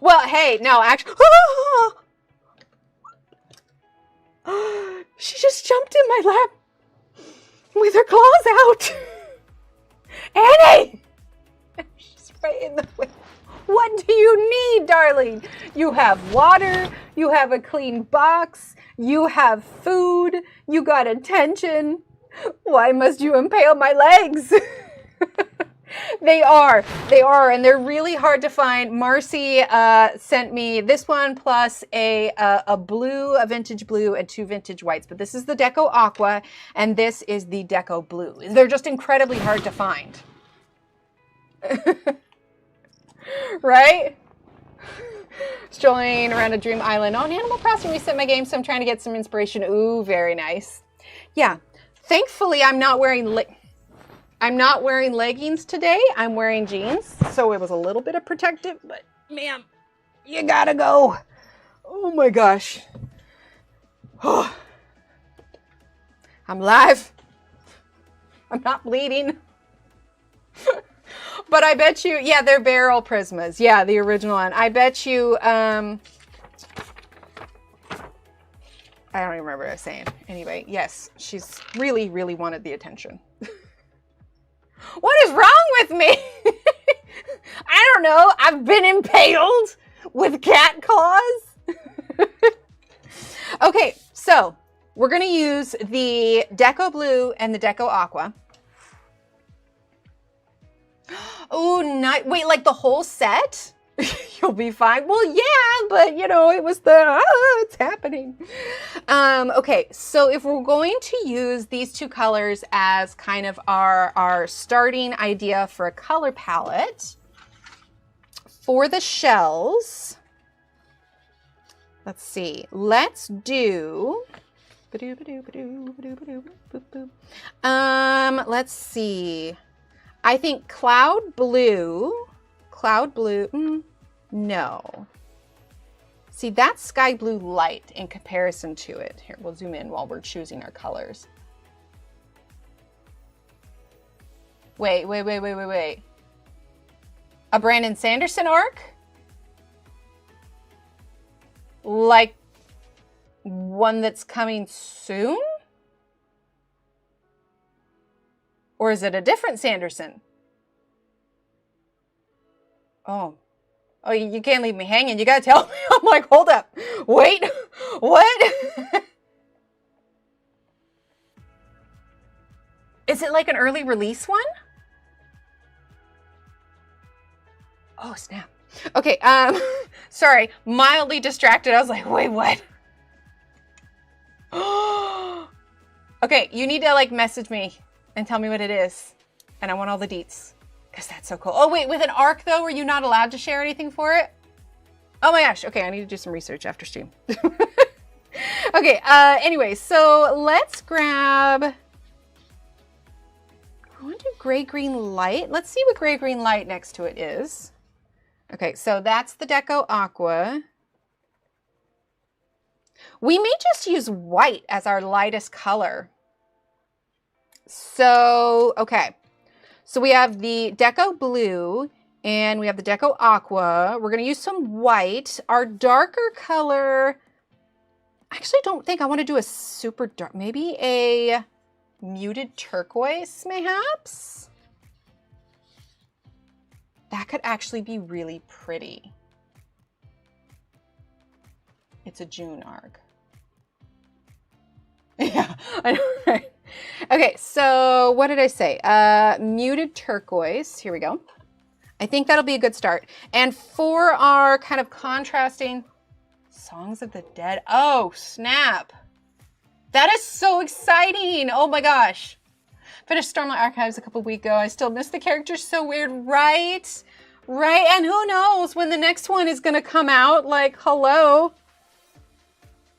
A: Well, hey, no, actually, she just jumped in my lap with her claws out. Annie! She's right in the way. What do you need, darling? You have water, you have a clean box, you have food, you got attention. Why must you impale my legs? They are, and they're really hard to find. Marcy sent me this one plus a blue, a vintage blue, and 2 vintage whites. But this is the Deco Aqua, and this is the Deco Blue. They're just incredibly hard to find. Right? Strolling around a dream island. On Animal Crossing, reset my game, so I'm trying to get some inspiration. Ooh, very nice. Yeah. Thankfully, I'm not wearing leggings today. I'm wearing jeans, so it was a little bit of protective, but ma'am, you gotta go. Oh my gosh. Oh. I'm live. I'm not bleeding. But I bet you, yeah, they're barrel Prismas. Yeah, the original one. I bet you, I don't even remember what I was saying. Anyway, yes, she's really, really wanted the attention. What is wrong with me? I don't know. I've been impaled with cat claws. Okay, so we're going to use the Deco Blue and the Deco Aqua. Oh, not wait, like the whole set? You'll be fine. Well, yeah, but you know, it was it's happening. Okay, so if we're going to use these two colors as kind of our starting idea for a color palette for the shells, let's see. Let's do let's see. I think cloud blue, no. See, that's sky blue light in comparison to it. Here, we'll zoom in while we're choosing our colors. Wait. A Brandon Sanderson arc? Like one that's coming soon? Or is it a different Sanderson? Oh, you can't leave me hanging. You gotta tell me. I'm like, hold up. Wait, what? Is it like an early release one? Oh, snap. Okay, sorry, mildly distracted. I was like, wait, what? Okay, you need to like message me and tell me what it is. And I want all the deets, because that's so cool. Oh, wait, with an arc, though, were you not allowed to share anything for it? Oh, my gosh. Okay, I need to do some research after stream. Okay, anyway, so let's grab... I want to do gray-green light. Let's see what gray-green light next to it is. Okay, so that's the Deco Aqua. We may just use white as our lightest color. So, okay. So we have the Deco Blue and we have the Deco Aqua. We're going to use some white. Our darker color, I actually don't think I want to do a super dark, maybe a muted turquoise, mayhaps? That could actually be really pretty. It's a June arc. Yeah, I know, right? Okay, so what did I say? Muted turquoise. Here we go. I think that'll be a good start. And for our kind of contrasting Songs of the Dead. Oh, snap. That is so exciting. Oh my gosh. Finished Stormlight Archives a couple weeks ago. I still miss the characters. So weird, right? Right, and who knows when the next one is going to come out. Like, hello.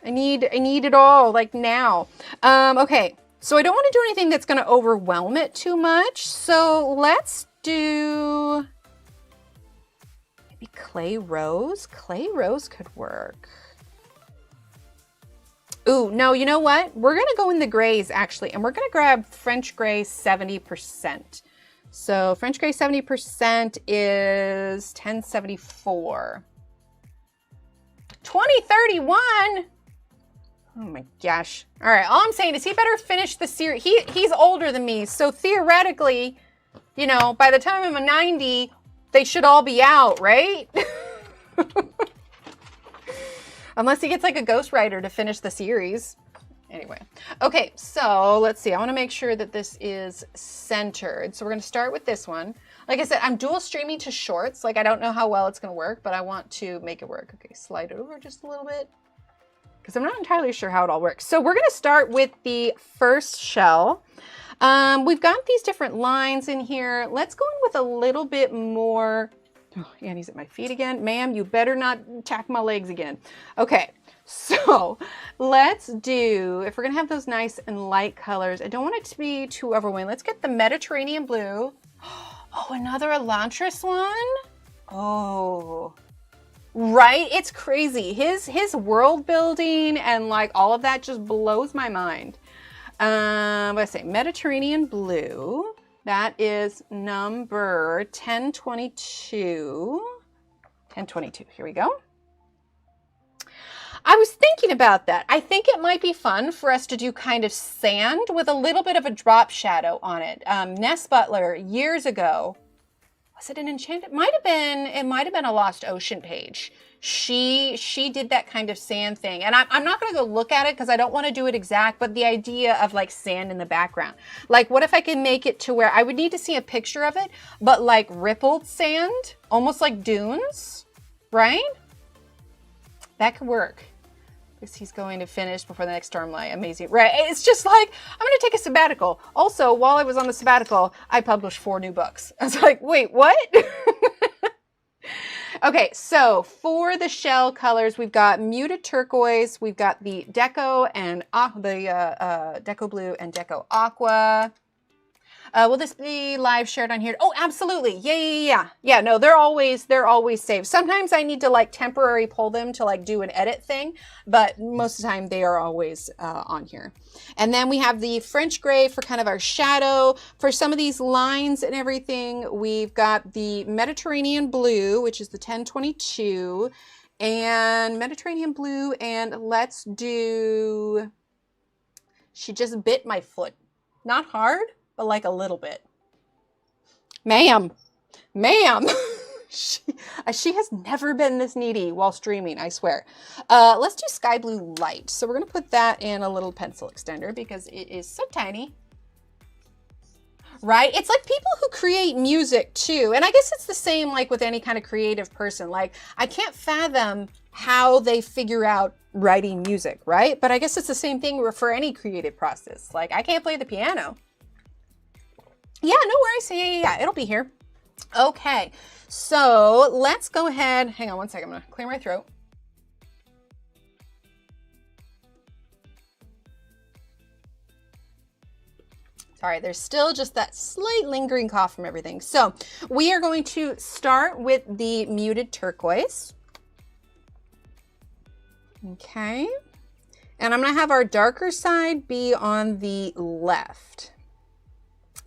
A: I need it all, like now. Okay. So I don't want to do anything that's going to overwhelm it too much. So let's do maybe Clay Rose. Clay Rose could work. Ooh, no, you know what? We're going to go in the grays actually, and we're going to grab French Gray 70%. So French Gray 70% is 1074. 2031? Oh my gosh. All right, all I'm saying is he better finish the series. He's older than me, so theoretically, you know, by the time I'm a 90, they should all be out, right? Unless he gets like a ghostwriter to finish the series. Anyway, okay, so let's see. I want to make sure that this is centered. So we're going to start with this one. Like I said, I'm dual streaming to shorts. Like I don't know how well it's going to work, but I want to make it work. Okay, slide it over just a little bit, because I'm not entirely sure how it all works. So we're going to start with the first shell. We've got these different lines in here. Let's go in with a little bit more. Oh, Annie's at my feet again. Ma'am, you better not attack my legs again. Okay, so let's do, if we're going to have those nice and light colors, I don't want it to be too overwhelming. Let's get the Mediterranean blue. Oh, another Elantris one? Oh. Right? It's crazy. His world building and like all of that just blows my mind. Let's say Mediterranean blue. That is number 1022. 1022. Here we go. I was thinking about that. I think it might be fun for us to do kind of sand with a little bit of a drop shadow on it. Ness Butler, years ago, was it an Enchanted? It might have been a Lost Ocean page. She did that kind of sand thing. And I'm not going to go look at it because I don't want to do it exact, but the idea of like sand in the background. Like what if I can make it to where I would need to see a picture of it, but like rippled sand, almost like dunes, right? That could work. Because he's going to finish before the next term, like amazing. Right. It's just like, I'm going to take a sabbatical. Also, while I was on the sabbatical, I published 4 new books. I was like, wait, what? Okay, so for the shell colors, we've got muted turquoise, we've got the Deco and Deco Blue and Deco Aqua. Will this be live shared on here? Oh, absolutely. Yeah. No, they're always saved. Sometimes I need to like temporary pull them to like do an edit thing, but most of the time they are always on here. And then we have the French gray for kind of our shadow. For some of these lines and everything, we've got the Mediterranean blue, which is the 1022, and Mediterranean blue, and let's do, she just bit my foot. Not hard, but like a little bit. Ma'am. She has never been this needy while streaming, I swear. Let's do sky blue light. So we're gonna put that in a little pencil extender because it is so tiny. Right? It's like people who create music too. And I guess it's the same like with any kind of creative person. Like I can't fathom how they figure out writing music, right? But I guess it's the same thing for any creative process. Like I can't play the piano. Yeah, no worries. Yeah, it'll be here. Okay, so let's go ahead. Hang on one second. I'm gonna clear my throat. Sorry, there's still just that slight lingering cough from everything. So we are going to start with the muted turquoise. Okay, and I'm gonna have our darker side be on the left.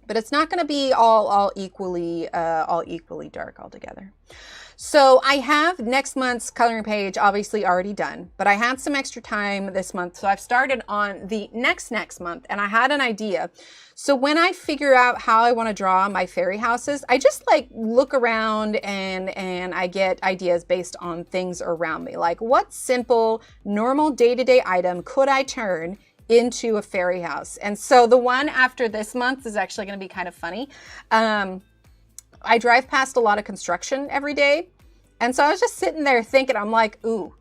A: But it's not going to be all equally dark altogether. So I have next month's coloring page obviously already done, but I had some extra time this month. So I've started on the next month and I had an idea. So when I figure out how I want to draw my fairy houses, I just like look around and I get ideas based on things around me. Like what simple, normal day-to-day item could I turn into a fairy house? And so the one after this month is actually going to be kind of funny. I drive past a lot of construction every day. And so I was just sitting there thinking, I'm like, ooh,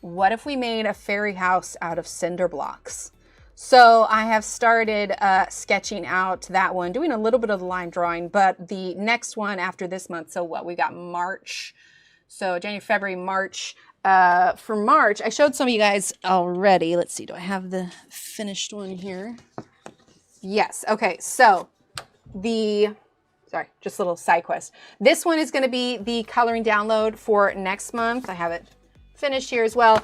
A: what if we made a fairy house out of cinder blocks? So I have started sketching out that one, doing a little bit of the line drawing, but the next one after this month, so what, we got March. So January, February, March. For March, I showed some of you guys already. Let's see, do I have the finished one here? Yes, okay, so sorry, just a little side quest. This one is gonna be the coloring download for next month. I have it finished here as well.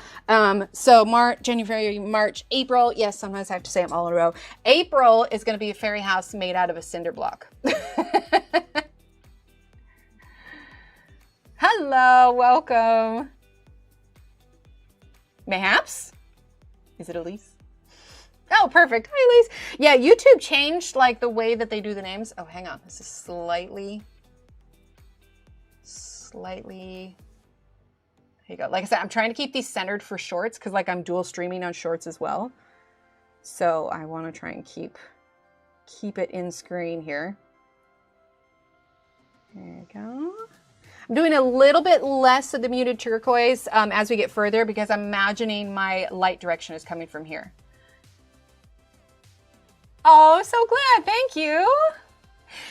A: So March, January, March, April. Yes, sometimes I have to say them all in a row. April is gonna be a fairy house made out of a cinder block. Hello, welcome. Mayhaps? Is it Elise? Oh, perfect. Hi, Elise. Yeah, YouTube changed like the way that they do the names. Oh, hang on. This is slightly. There you go. Like I said, I'm trying to keep these centered for shorts because like I'm dual streaming on shorts as well. So I want to try and keep it in screen here. There you go. I'm doing a little bit less of the muted turquoise as we get further because I'm imagining my light direction is coming from here. Oh, so glad. Thank you.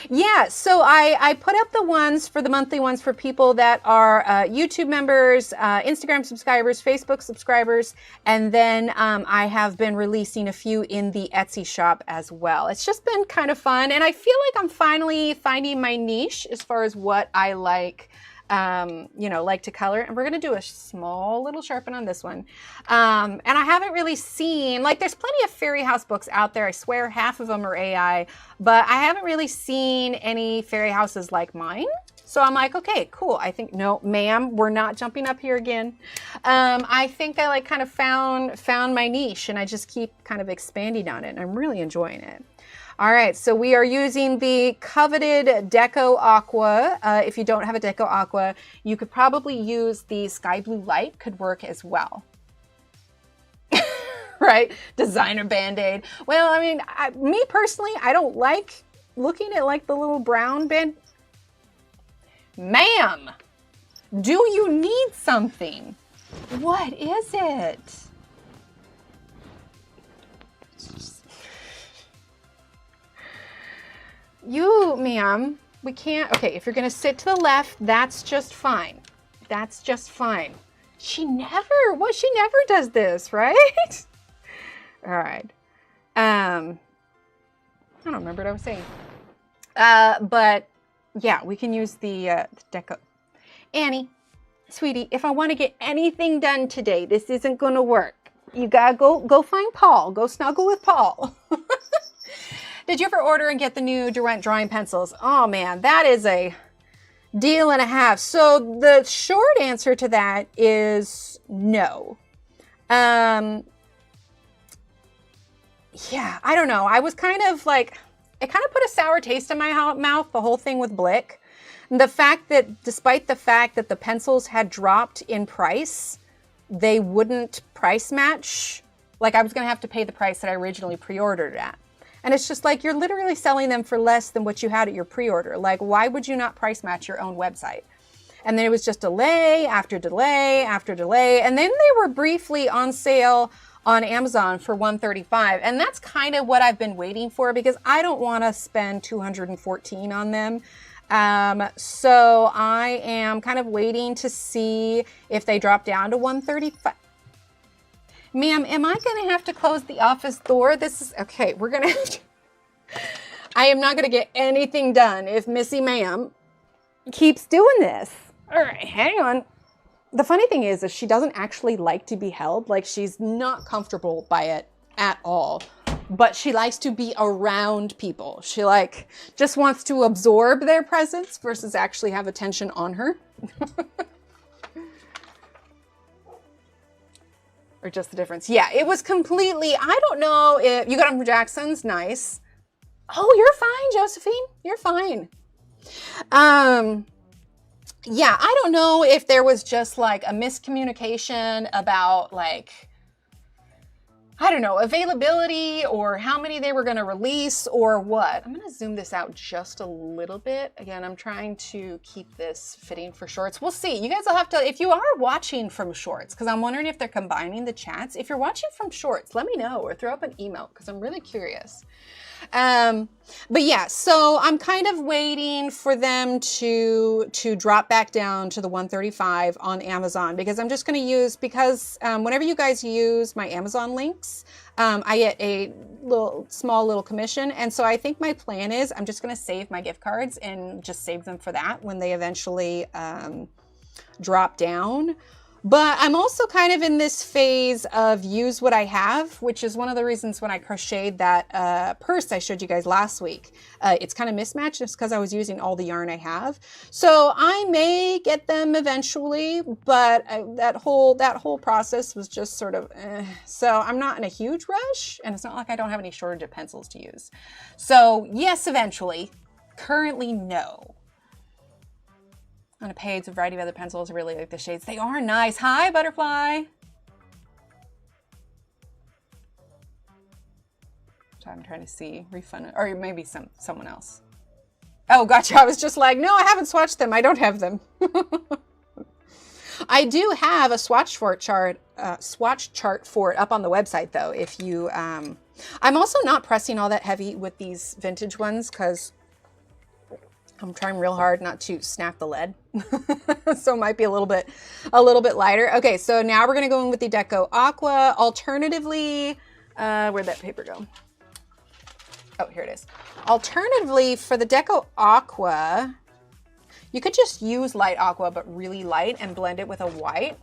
A: Yeah, so I put up the ones for the monthly ones for people that are YouTube members, Instagram subscribers, Facebook subscribers, and then I have been releasing a few in the Etsy shop as well. It's just been kind of fun, and I feel like I'm finally finding my niche as far as what I like. You know, like to color, and we're gonna do a small little sharpen on this one. And I haven't really seen, like there's plenty of fairy house books out there. I swear half of them are AI, but I haven't really seen any fairy houses like mine. So I'm like, okay, cool. I think, no, ma'am, we're not jumping up here again. I think I like kind of found my niche, and I just keep kind of expanding on it, and I'm really enjoying it. All right, so we are using the coveted Deco Aqua. If you don't have a Deco Aqua, you could probably use the Sky Blue Light, could work as well. Right? Designer Band-Aid. Well, I mean, me personally, I don't like looking at like the little brown band. Ma'am, do you need something? What is it? You, ma'am, we can't. Okay, if you're going to sit to the left, that's just fine. That's just fine. She never does this, right? All right. I don't remember what I was saying. But yeah, we can use the Deco. Annie, sweetie, if I want to get anything done today, this isn't going to work. You gotta go find Paul. Go snuggle with Paul. Did you ever order and get the new Derwent drawing pencils? Oh man, that is a deal and a half. So the short answer to that is no. Yeah, I don't know. I was kind of like, it kind of put a sour taste in my mouth, the whole thing with Blick. And the fact that, despite the fact that the pencils had dropped in price, they wouldn't price match. Like I was going to have to pay the price that I originally pre-ordered at. And it's just like, you're literally selling them for less than what you had at your pre-order. Like, why would you not price match your own website? And then it was just delay after delay after delay. And then they were briefly on sale on Amazon for $135. And that's kind of what I've been waiting for, because I don't want to spend $214 on them. So I am kind of waiting to see if they drop down to $135. Ma'am, am I going to have to close the office door? This is, okay, we're going to have to, I am not going to get anything done if Missy Ma'am keeps doing this. All right, hang on. The funny thing is she doesn't actually like to be held. Like, she's not comfortable by it at all, but she likes to be around people. She like just wants to absorb their presence versus actually have attention on her. Or just the difference. Yeah, it was completely, I don't know if you got them from Jackson's. Nice. Oh, you're fine, Josephine. You're fine. Yeah, I don't know if there was just like a miscommunication about like, I don't know, availability or how many they were going to release or what. I'm going to zoom this out just a little bit. Again, I'm trying to keep this fitting for shorts. We'll see. You guys will have to, if you are watching from shorts, because I'm wondering if they're combining the chats. If you're watching from shorts, let me know or throw up an email because I'm really curious. But yeah, so I'm kind of waiting for them to drop back down to the 135 on Amazon, because I'm just going to use, because whenever you guys use my Amazon links, I get a small little commission. And so I think my plan is I'm just going to save my gift cards and just save them for that when they eventually drop down. But I'm also kind of in this phase of use what I have, which is one of the reasons when I crocheted that purse I showed you guys last week. It's kind of mismatched just because I was using all the yarn I have. So I may get them eventually, but that whole process was just sort of So I'm not in a huge rush, and it's not like I don't have any shortage of pencils to use. So yes, eventually. Currently, no. On a page, a variety of other pencils. I really like the shades. They are nice. Hi, Butterfly. So I'm trying to see. Refund, or maybe someone else. Oh, gotcha. I was just like, no, I haven't swatched them. I don't have them. I do have a swatch chart for it up on the website, though. If you, I'm also not pressing all that heavy with these vintage ones because I'm trying real hard not to snap the lead. So it might be a little bit lighter. Okay, so now we're gonna go in with the Deco Aqua. Alternatively, where'd that paper go? Oh, here it is. Alternatively, for the Deco Aqua, you could just use light aqua, but really light, and blend it with a white.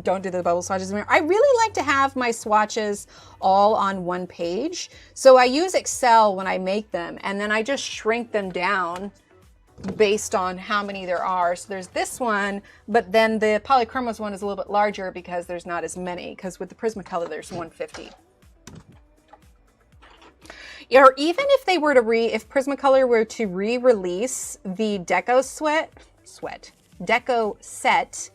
A: Don't do the bubble swatches. I really like to have my swatches all on one page. So I use Excel when I make them, and then I just shrink them down based on how many there are. So there's this one, but then the Polychromos one is a little bit larger because there's not as many, because with the Prismacolor there's 150. Or even if they were to if Prismacolor were to re-release the Deco Deco set,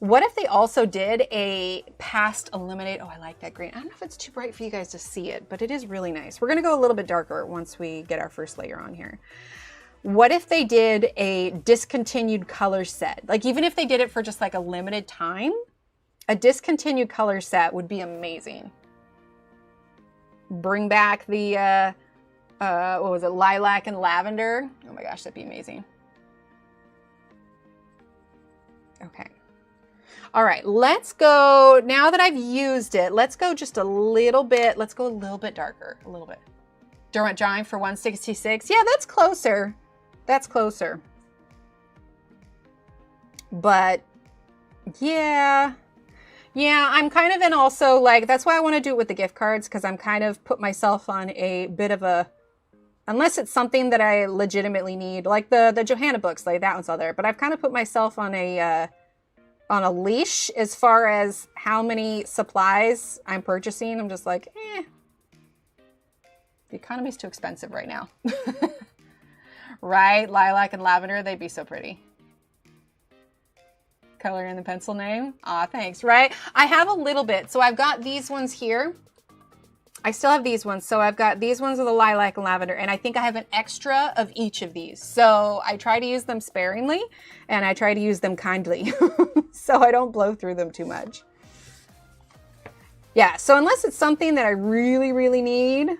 A: what if they also did a past eliminate? Oh, I like that green. I don't know if it's too bright for you guys to see it, but it is really nice. We're gonna go a little bit darker once we get our first layer on here. What if they did a discontinued color set? Like even if they did it for just like a limited time, a discontinued color set would be amazing. Bring back the, what was it? Lilac and lavender. Oh my gosh, that'd be amazing. Okay. All right, let's go, now that I've used it, let's go just a little bit, let's go a little bit darker, a little bit. Derwent drawing for 166. Yeah, that's closer. That's closer. But yeah, I'm kind of in also like, that's why I want to do it with the gift cards, because I'm kind of put myself on a bit of a, unless it's something that I legitimately need, like the Johanna books, like that one's all there, but I've kind of put myself on a leash as far as how many supplies I'm purchasing. I'm just like, the economy's too expensive right now. Right? Lilac and lavender, they'd be so pretty. Color in the pencil name. Aw, thanks, right? I have a little bit. So I've got these ones here. I still have these ones. So I've got these ones with the lilac and lavender, and I think I have an extra of each of these. So I try to use them sparingly, and I try to use them kindly so I don't blow through them too much. Yeah, so unless it's something that I really, really need,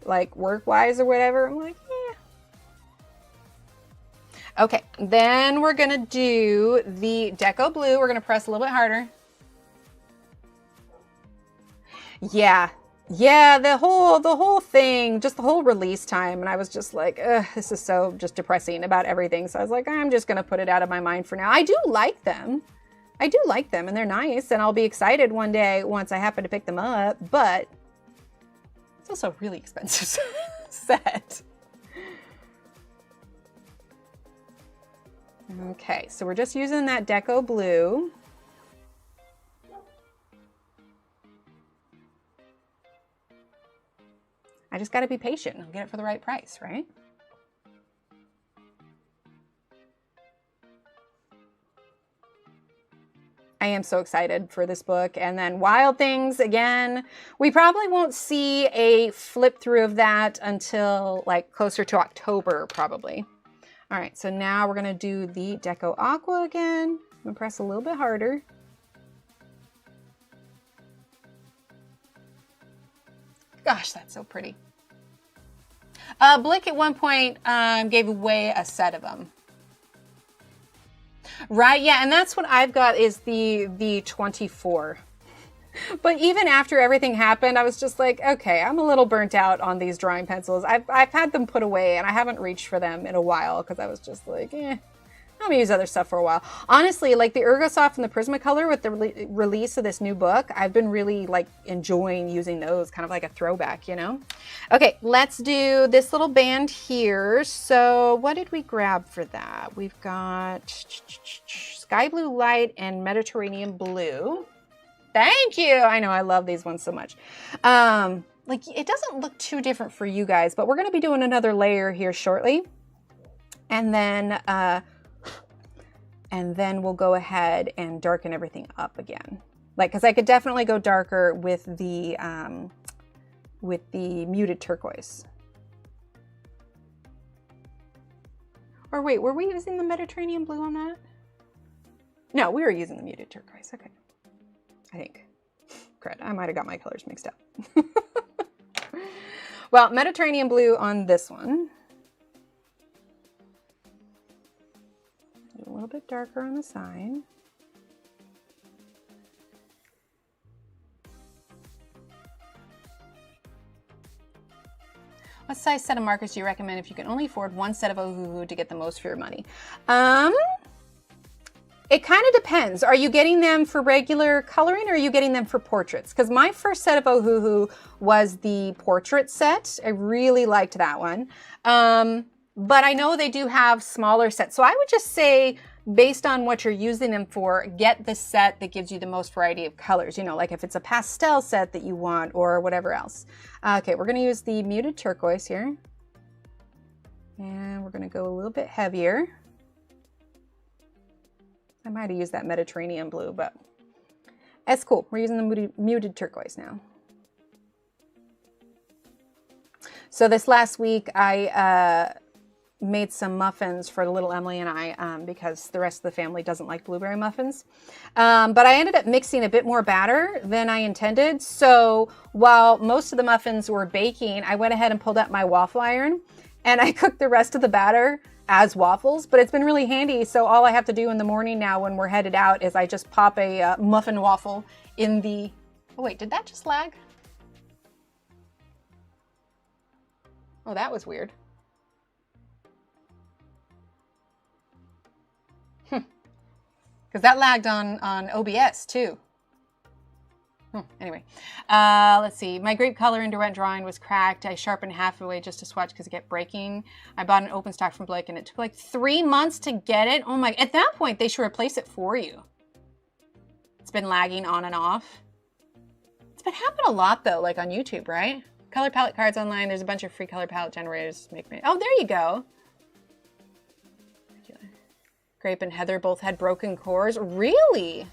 A: like work-wise or whatever, I'm like, Okay, then we're gonna do the Deco Blue. We're gonna press a little bit harder. Yeah, the whole thing, just the whole release time, and I was just like, ugh, this is so just depressing about everything. So I was like, I'm just gonna put it out of my mind for now. I do like them. I do like them, and they're nice, and I'll be excited one day once I happen to pick them up, but it's also a really expensive set. Okay, so we're just using that Deco Blue. I just got to be patient. I'll get it for the right price, right? I am so excited for this book. And then Wild Things, again, we probably won't see a flip through of that until like closer to October, probably. All right, so now we're gonna do the Deco Aqua again. I'm gonna press a little bit harder. Gosh, that's so pretty. Blick at one point gave away a set of them. Right, yeah, and that's what I've got is the 24. But even after everything happened, I was just like, okay, I'm a little burnt out on these drawing pencils. I've had them put away, and I haven't reached for them in a while because I was just like, I'm gonna use other stuff for a while. Honestly, like the Ergosoft and the Prismacolor with the release of this new book, I've been really like enjoying using those, kind of like a throwback, you know? Okay, let's do this little band here. So what did we grab for that? We've got Sky Blue Light and Mediterranean Blue. Thank you. I know I love these ones so much. Like it doesn't look too different for you guys, but we're going to be doing another layer here shortly. And then we'll go ahead and darken everything up again. Like, cause I could definitely go darker with the muted turquoise. Or wait, were we using the Mediterranean blue on that? No, we were using the muted turquoise. Okay. I think. Crud, I might have got my colors mixed up. Well, Mediterranean blue on this one. A little bit darker on the side. What size set of markers do you recommend if you can only afford one set of Ohuhu to get the most for your money? It kind of depends. Are you getting them for regular coloring or are you getting them for portraits? Because my first set of Ohuhu was the portrait set. I really liked that one. but I know they do have smaller sets. So I would just say, based on what you're using them for, get the set that gives you the most variety of colors. You know, like if it's a pastel set that you want or whatever else. Okay, we're going to use the muted turquoise here. And we're going to go a little bit heavier. I might have used that Mediterranean blue, but that's cool. We're using the muted turquoise now. So this last week, I made some muffins for little Emily and I because the rest of the family doesn't like blueberry muffins. But I ended up mixing a bit more batter than I intended. So while most of the muffins were baking, I went ahead and pulled out my waffle iron and I cooked the rest of the batter as waffles, but it's been really handy. So all I have to do in the morning now when we're headed out is I just pop a muffin waffle in the, oh wait, did that just lag? Oh, that was weird. Because that lagged on OBS too. Anyway, let's see. My grape color in direct drawing was cracked. I sharpened half away just to swatch because it kept breaking. I bought an open stock from Blake and it took like 3 months to get it. Oh my, at that point they should replace it for you. It's been lagging on and off. It's been happening a lot though, like on YouTube, right? Color palette cards online. There's a bunch of free color palette generators. Oh, there you go. Grape and Heather both had broken cores. Really?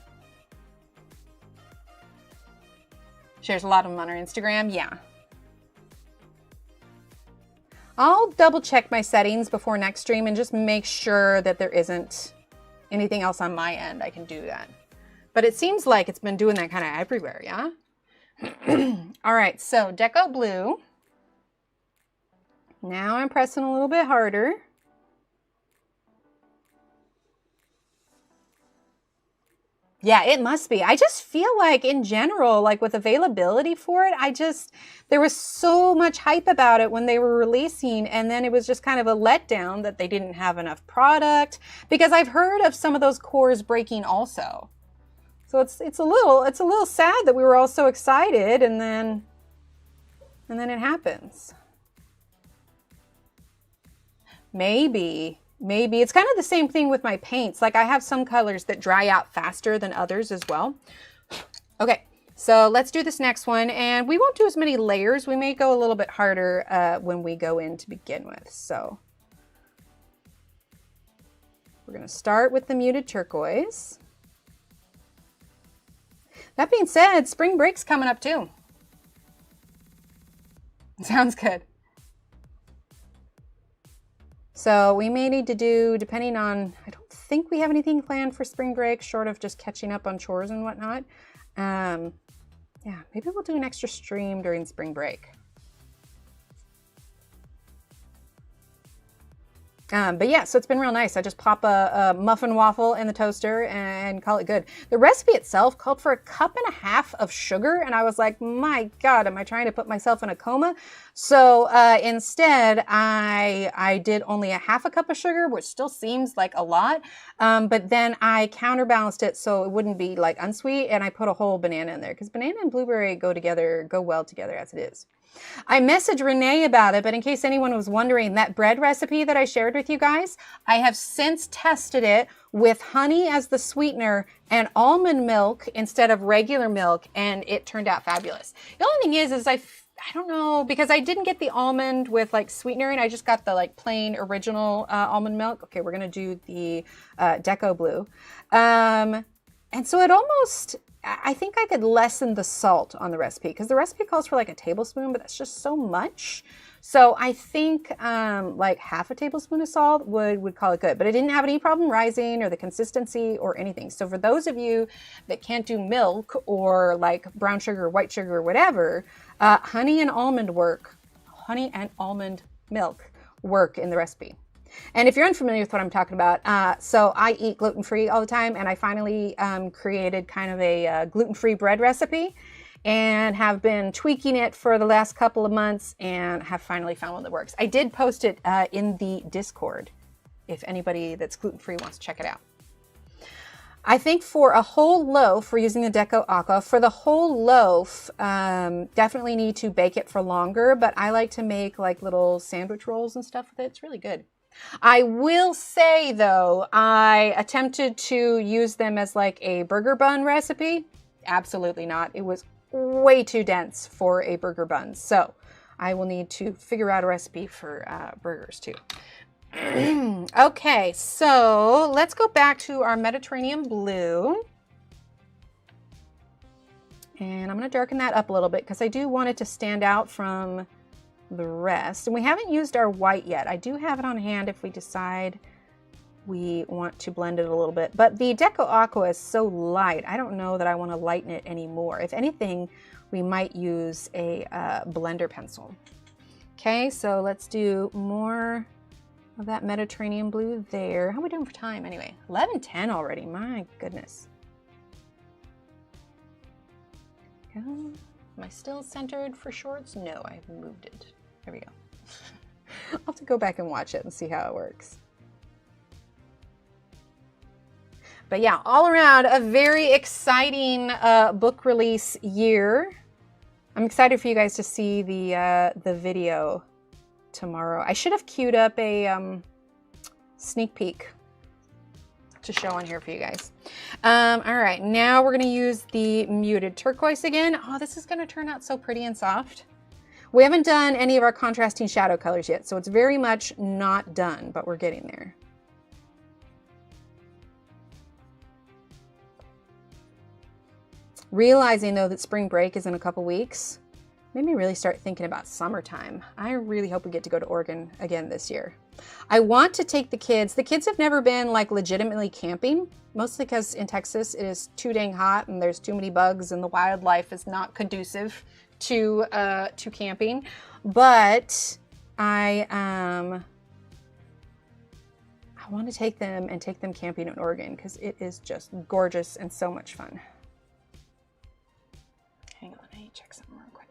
A: Shares a lot of them on her Instagram. Yeah. I'll double check my settings before next stream and just make sure that there isn't anything else on my end. I can do that. But it seems like it's been doing that kind of everywhere, yeah? All right, so Deco Blue. Now I'm pressing a little bit harder. Yeah, it must be. I just feel like in general, like with availability for it, there was so much hype about it when they were releasing, and then it was just kind of a letdown that they didn't have enough product, because I've heard of some of those cores breaking also. So it's a little sad that we were all so excited and then it happens. Maybe it's kind of the same thing with my paints. Like I have some colors that dry out faster than others as well. Okay, so let's do this next one, and we won't do as many layers. We may go a little bit harder when we go in to begin with. So we're gonna start with the muted turquoise. That being said, spring break's coming up too. Sounds good. So we may need to do, depending on, I don't think we have anything planned for spring break, short of just catching up on chores and whatnot. Yeah, maybe we'll do an extra stream during spring break. But yeah, so it's been real nice. I just pop a muffin waffle in the toaster and call it good. The recipe itself called for 1.5 cups of sugar, and I was like, my God, am I trying to put myself in a coma? So instead, I did only 1/2 cup of sugar, which still seems like a lot. But then I counterbalanced it so it wouldn't be like unsweet, and I put a whole banana in there because banana and blueberry go well together as it is. I messaged Renee about it, but in case anyone was wondering, that bread recipe that I shared with you guys, I have since tested it with honey as the sweetener and almond milk instead of regular milk, and it turned out fabulous. The only thing is I don't know, because I didn't get the almond with like sweetener, and I just got the like plain original almond milk. Okay, we're gonna do the Deco Blue. And so it almost, I think I could lessen the salt on the recipe, because the recipe calls for like 1 tablespoon, but that's just so much. So I think like 1/2 tablespoon of salt would call it good, but I didn't have any problem rising or the consistency or anything. So for those of you that can't do milk or like brown sugar, white sugar, or whatever, honey and almond milk work in the recipe. And if you're unfamiliar with what I'm talking about, so I eat gluten-free all the time, and I finally created kind of a gluten-free bread recipe and have been tweaking it for the last couple of months and have finally found one that works. I did post it in the Discord if anybody that's gluten-free wants to check it out. I think for a whole loaf, we're using the Deco Aqua. For the whole loaf, definitely need to bake it for longer, but I like to make like little sandwich rolls and stuff with it. It's really good. I will say though, I attempted to use them as like a burger bun recipe. Absolutely not. It was way too dense for a burger bun. So I will need to figure out a recipe for burgers too. Okay, so let's go back to our Mediterranean blue. And I'm going to darken that up a little bit because I do want it to stand out from the rest. And we haven't used our white yet. I do have it on hand if we decide we want to blend it a little bit. But the Deco Aqua is so light, I don't know that I want to lighten it anymore. If anything, we might use a blender pencil. Okay, so let's do more of that Mediterranean blue there. How are we doing for time anyway? 11:10 already, my goodness. Am I still centered for shorts? No, I've moved it. There we go. I'll have to go back and watch it and see how it works. But yeah, all around a very exciting book release year. I'm excited for you guys to see the video tomorrow. I should have queued up a sneak peek to show on here for you guys. All right, now we're gonna use the muted turquoise again. Oh, this is gonna turn out so pretty and soft. We haven't done any of our contrasting shadow colors yet, so it's very much not done, but we're getting there. Realizing though that spring break is in a couple weeks, made me really start thinking about summertime. I really hope we get to go to Oregon again this year. I want to take the kids. The kids have never been like legitimately camping, mostly because in Texas it is too dang hot and there's too many bugs and the wildlife is not conducive to camping. But I want to take them and take them camping in Oregon because it is just gorgeous and so much fun. Hang on, I need to check something real quick.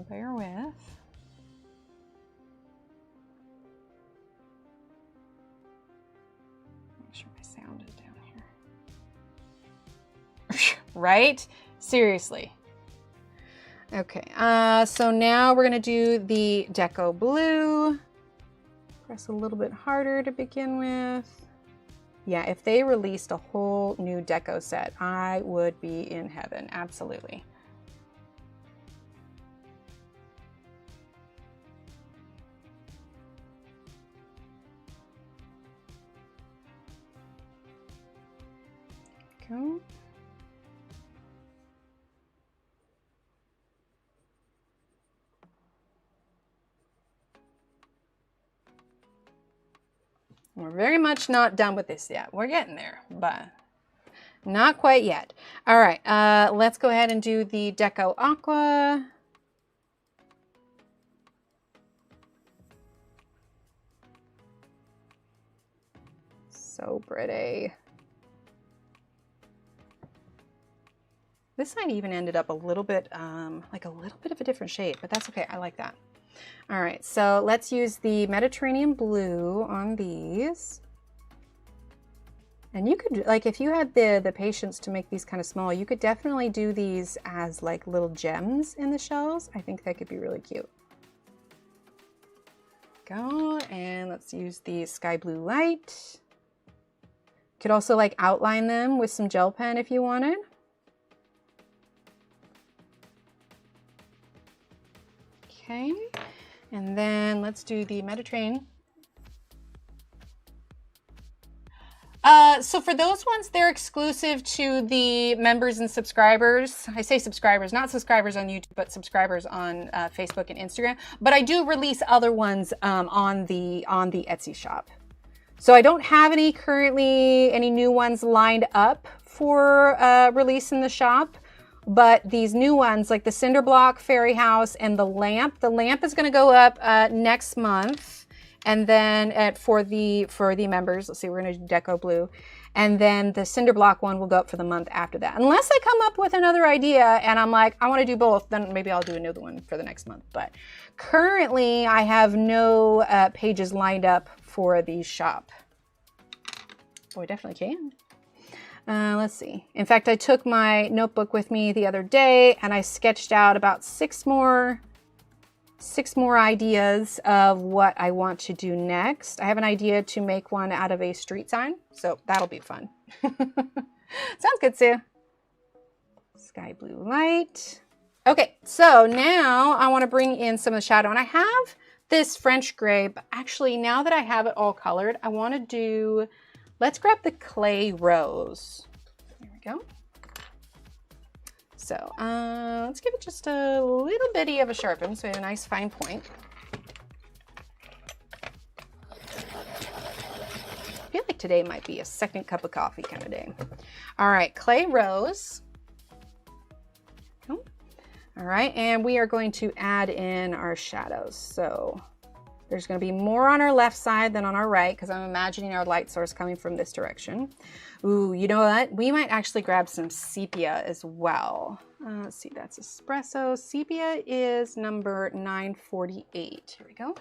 A: Bear with. Make sure my sound is down here. Right? Seriously. Okay, so now we're gonna do the Deco Blue. Press a little bit harder to begin with. Yeah, if they released a whole new Deco set, I would be in heaven, absolutely. Go. We're very much not done with this yet. We're getting there, but not quite yet. All right, let's go ahead and do the Deco Aqua. So pretty. This side even ended up a little bit, like a little bit of a different shade, but that's okay. I like that. All right, so let's use the Mediterranean blue on these. And you could, like, if you had the patience to make these kind of small, you could definitely do these as like little gems in the shells. I think that could be really cute. Go, and let's use the sky blue light. Could also like outline them with some gel pen if you wanted. Okay, and then let's do the Mediterranean. So for those ones, they're exclusive to the members and subscribers. I say subscribers, not subscribers on YouTube, but subscribers on Facebook and Instagram. But I do release other ones on the Etsy shop. So I don't have any currently, any new ones lined up for release in the shop. But these new ones, like the Cinder Block, Fairy House, and the lamp is going to go up next month. And then for the members, let's see, we're going to do Deco Blue. And then the Cinder Block one will go up for the month after that. Unless I come up with another idea and I'm like, I want to do both, then maybe I'll do another one for the next month. But currently I have no pages lined up for the shop. Oh, I definitely can. Let's see. In fact, I took my notebook with me the other day and I sketched out about 6 more 6 more ideas of what I want to do next. I have an idea to make one out of a street sign, so that'll be fun. Sounds good, Sue. Sky blue light. Okay, so now I want to bring in some of the shadow, and I have this French gray, but actually now that I have it all colored, I want to do, let's grab the clay rose. There we go. So let's give it just a little bitty of a sharpen, so we have a nice fine point. I feel like today might be a second cup of coffee kind of day. All right, clay rose. All right, and we are going to add in our shadows. So there's going to be more on our left side than on our right, because I'm imagining our light source coming from this direction. Ooh, you know what? We might actually grab some sepia as well. Let's see, that's espresso. Sepia is number 948. Here we go.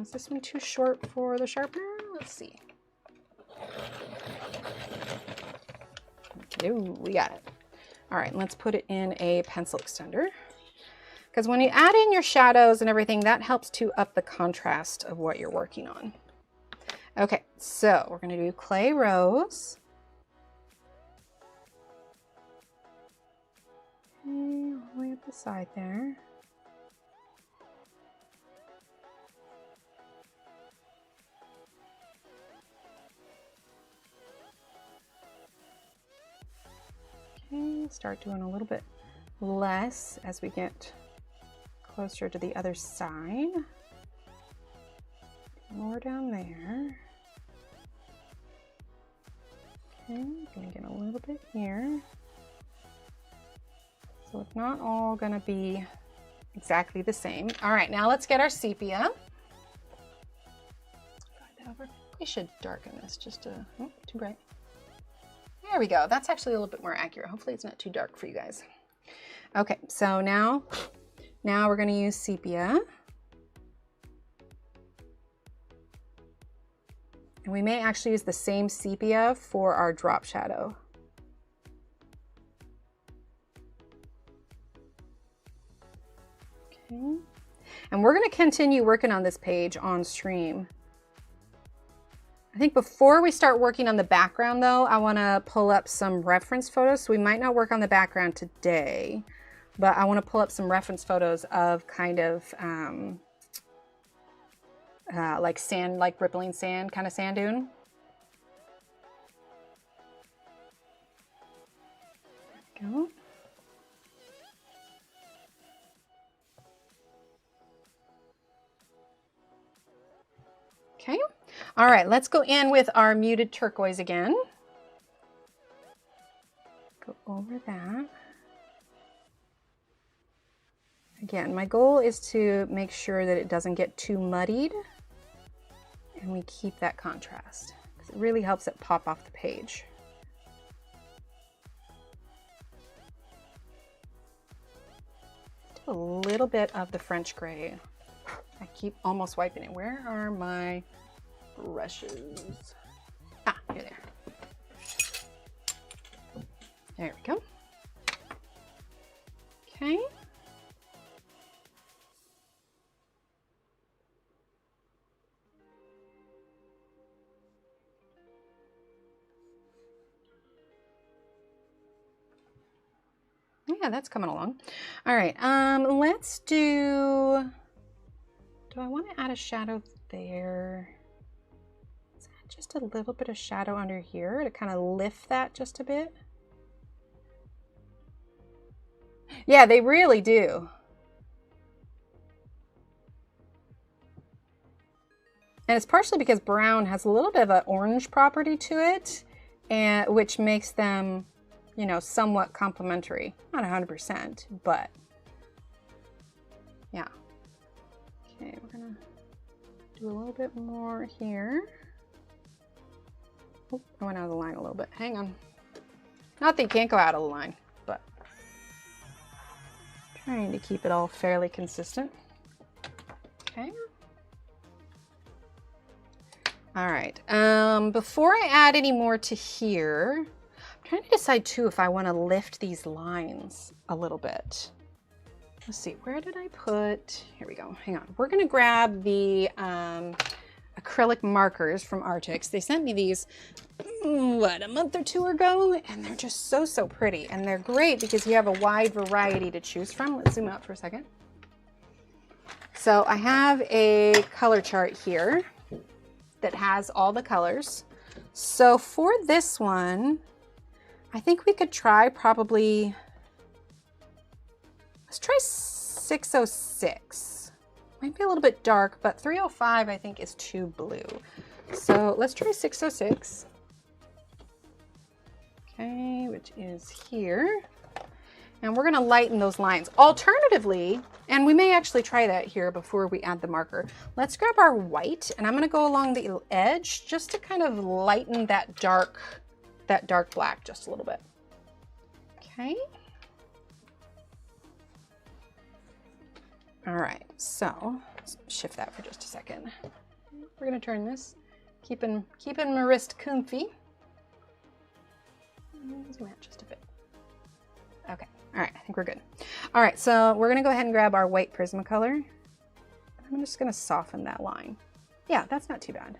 A: Is this one too short for the sharpener? Let's see. Okay, we got it. All right, let's put it in a pencil extender. Because when you add in your shadows and everything, that helps to up the contrast of what you're working on. Okay, so we're gonna do clay rose. Okay, all the way up the side there. Okay, start doing a little bit less as we get closer to the other side. More down there. Okay, gonna get a little bit here. So it's not all gonna be exactly the same. All right, now let's get our sepia. We should darken this just a, oh, too bright. There we go. That's actually a little bit more accurate. Hopefully it's not too dark for you guys. Okay, so now we're going to use sepia. And we may actually use the same sepia for our drop shadow. Okay. And we're going to continue working on this page on stream. I think before we start working on the background though, I want to pull up some reference photos. So we might not work on the background today, but I want to pull up some reference photos of kind of like sand, like rippling sand, kind of sand dune. There we go. Okay. All right, let's go in with our muted turquoise again. Go over that. Again, my goal is to make sure that it doesn't get too muddied and we keep that contrast because it really helps it pop off the page. Do a little bit of the French gray. I keep almost wiping it. Where are my brushes? Ah, here they are. There we go. Okay. Yeah, that's coming along. All right, let's do I want to add a shadow there? Let's add just a little bit of shadow under here to kind of lift that just a bit. Yeah, they really do. And it's partially because brown has a little bit of an orange property to it, and which makes them, you know, somewhat complementary. Not 100%, but yeah. Okay, we're gonna do a little bit more here. Oh, I went out of the line a little bit. Hang on. Not that you can't go out of the line, but trying to keep it all fairly consistent. Okay. All right. Before I add any more to here, I'm trying to decide too if I want to lift these lines a little bit. let's see, where did I put, here we go, hang on. We're gonna grab the acrylic markers from Artix. They sent me these, what, a month or two ago, and they're just so, so pretty. And they're great because you have a wide variety to choose from. Let's zoom out for a second. So I have a color chart here that has all the colors. So for this one, I think we could try probably, let's try 606. Might be a little bit dark, but 305 I think is too blue. So let's try 606. Okay, which is here. And we're gonna lighten those lines. Alternatively, and we may actually try that here before we add the marker. Let's grab our white, and I'm gonna go along the edge just to kind of lighten that dark black just a little bit. Okay. All right, so let's shift that for just a second. We're gonna turn this, keeping my wrist comfy. Zoom out just a bit. Okay, all right, I think we're good. All right, so we're gonna go ahead and grab our white Prismacolor. I'm just gonna soften that line. Yeah, that's not too bad.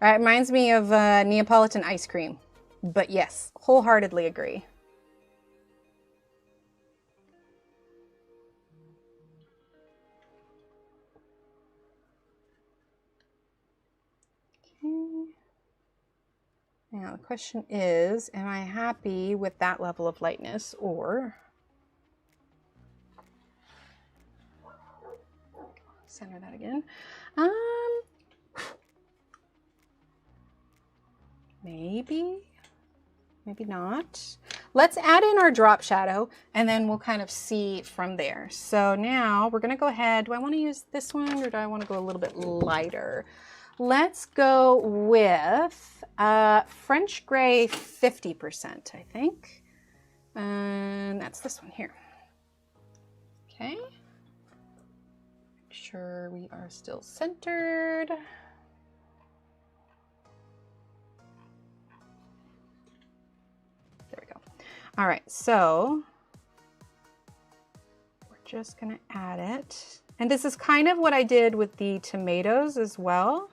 A: All right, reminds me of Neapolitan ice cream, but yes, wholeheartedly agree. Now the question is, am I happy with that level of lightness, or center that again? Maybe not. Let's add in our drop shadow and then we'll kind of see from there. So now we're gonna go ahead. Do I wanna use this one or do I wanna go a little bit lighter? Let's go with French Gray 50%, I think. And that's this one here. Okay. Make sure we are still centered. There we go. All right, so we're just gonna add it. And this is kind of what I did with the tomatoes as well.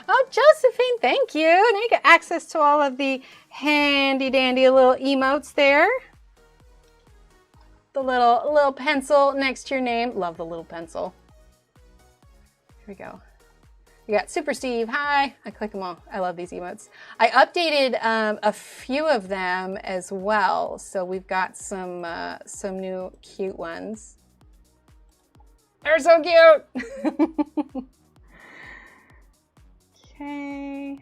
A: Oh, Josephine, thank you. And I get access to all of the handy dandy little emotes there. The little pencil next to your name. Love the little pencil. Here we go. We got Super Steve, hi. I click them all. I love these emotes. I updated a few of them as well. So we've got some new cute ones. They're so cute. Okay.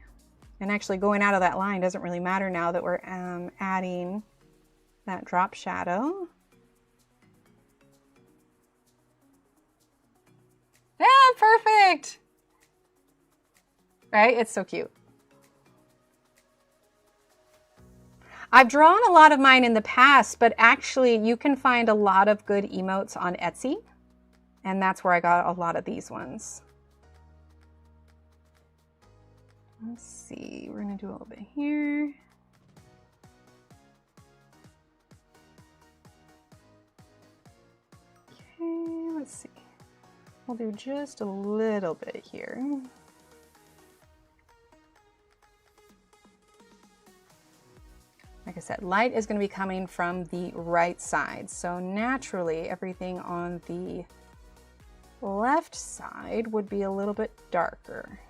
A: And actually going out of that line doesn't really matter now that we're adding that drop shadow. Yeah, perfect. Right? It's so cute. I've drawn a lot of mine in the past, but actually you can find a lot of good emotes on Etsy. And that's where I got a lot of these ones. Let's see, we're gonna do a little bit here. Okay, let's see. We'll do just a little bit here. Like I said, light is gonna be coming from the right side. So naturally, everything on the left side would be a little bit darker.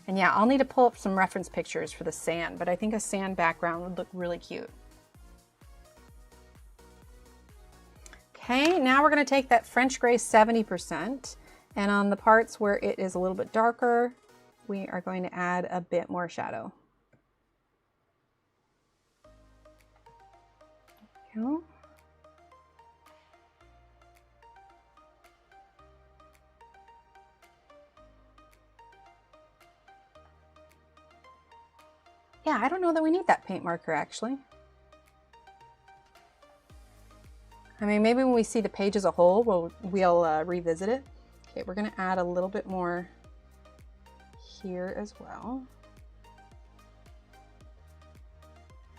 A: And yeah, I'll need to pull up some reference pictures for the sand, but I think a sand background would look really cute. Okay, now we're gonna take that French Gray 70%, and on the parts where it is a little bit darker, we are going to add a bit more shadow. There we go. Yeah, I don't know that we need that paint marker actually. I mean, maybe when we see the page as a whole, we'll revisit it. Okay, we're gonna add a little bit more here as well.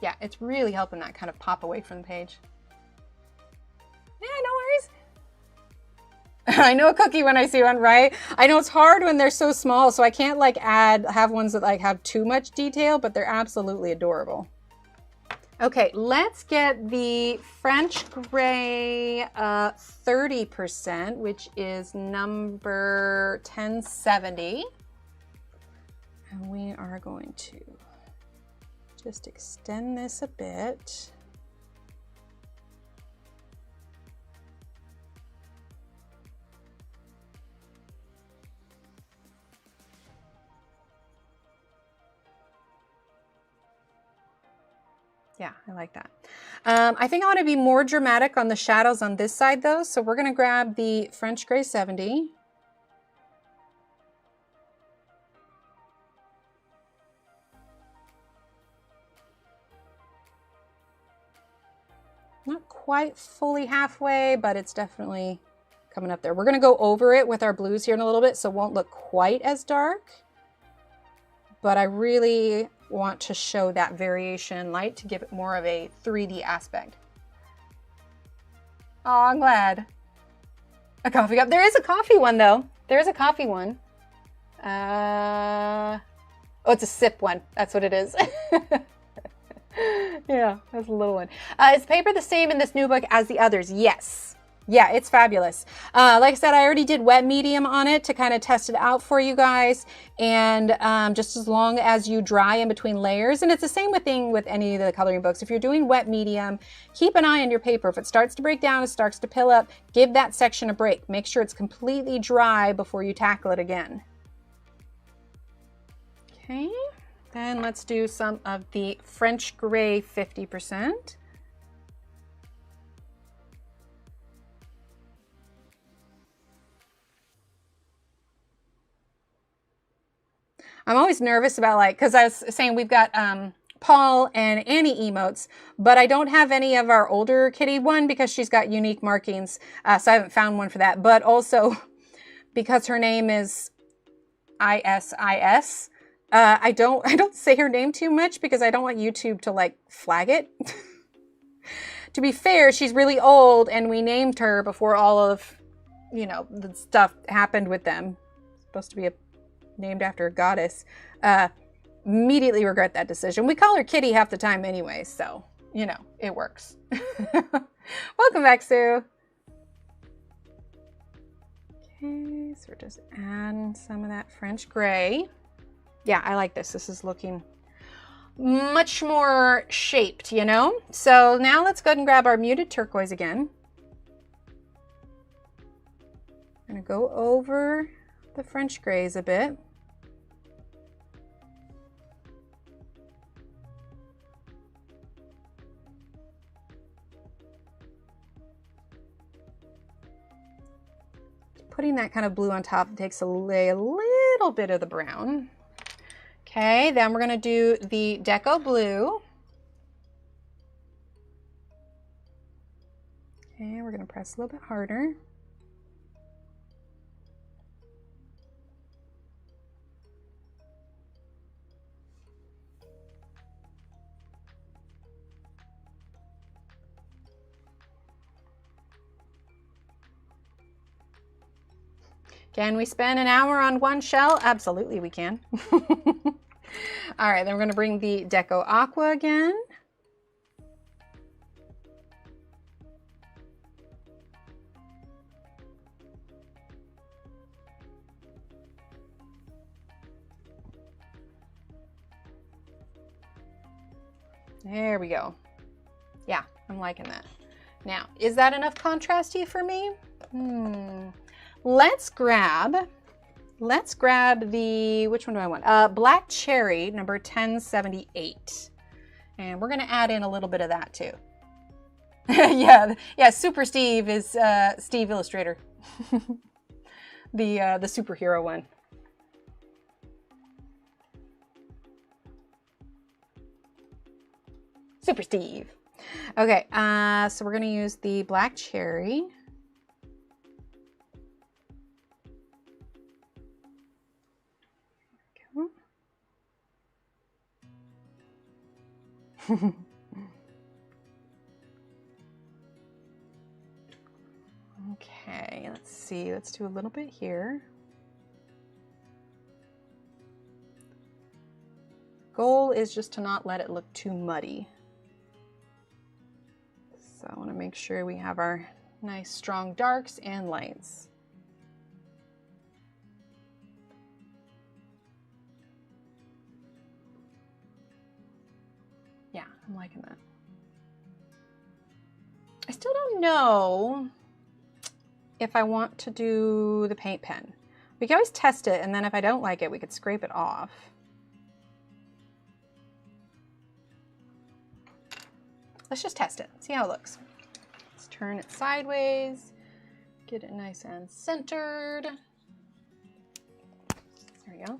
A: Yeah, it's really helping that kind of pop away from the page. Yeah, no worries. I know a cookie when I see one, right? I know it's hard when they're so small, so I can't like have ones that like have too much detail, but they're absolutely adorable. Okay, let's get the French Gray 30%, which is number 1070. And we are going to just extend this a bit. Yeah, I like that. I think I want to be more dramatic on the shadows on this side though. So we're going to grab the French Gray 70. Not quite fully halfway, but it's definitely coming up there. We're going to go over it with our blues here in a little bit, so it won't look quite as dark. But I really want to show that variation in light to give it more of a 3D aspect. Oh, I'm glad. A coffee cup. There is a coffee one though. There is a coffee one. Oh, it's a sip one. That's what it is. Yeah, that's a little one. Is paper the same in this new book as the others? Yes. Yeah, it's fabulous. Like I said, I already did wet medium on it to kind of test it out for you guys. And just as long as you dry in between layers, and it's the same thing with any of the coloring books. If you're doing wet medium, keep an eye on your paper. If it starts to break down, it starts to pill up, give that section a break. Make sure it's completely dry before you tackle it again. Okay, then let's do some of the French Gray 50%. I'm always nervous about like, because I was saying we've got Paul and Annie emotes, but I don't have any of our older kitty one because she's got unique markings. So I haven't found one for that. But also because her name is ISIS, I don't say her name too much because I don't want YouTube to like flag it. To be fair, she's really old and we named her before all of, you know, the stuff happened with them. It's supposed to be named after a goddess. Immediately regret that decision. We call her Kitty half the time anyway, so, you know, it works. Welcome back, Sue. Okay, so we're just adding some of that French Gray. Yeah, I like this. This is looking much more shaped, you know? So now let's go ahead and grab our muted turquoise again. I'm gonna go over the French Grays a bit. Putting that kind of blue on top takes away a little bit of the brown. Okay, then we're going to do the Deco Blue. Okay, we're going to press a little bit harder. Can we spend an hour on one shell? Absolutely we can. All right, then we're going to bring the Deco Aqua again. There we go. Yeah, I'm liking that. Now, is that enough contrasty for me? Let's grab the, which one do I want? Black Cherry, number 1078. And we're going to add in a little bit of that too. yeah, Super Steve is Steve Illustrator. the superhero one. Super Steve. Okay, so we're going to use the Black Cherry. see. Let's do a little bit here. Goal is just to not let it look too muddy. So I want to make sure we have our nice strong darks and lights. Yeah, I'm liking that. I still don't know if I want to do the paint pen. We can always test it, and then if I don't like it, we could scrape it off. Let's just test it, see how it looks. Let's turn it sideways, get it nice and centered. There we go.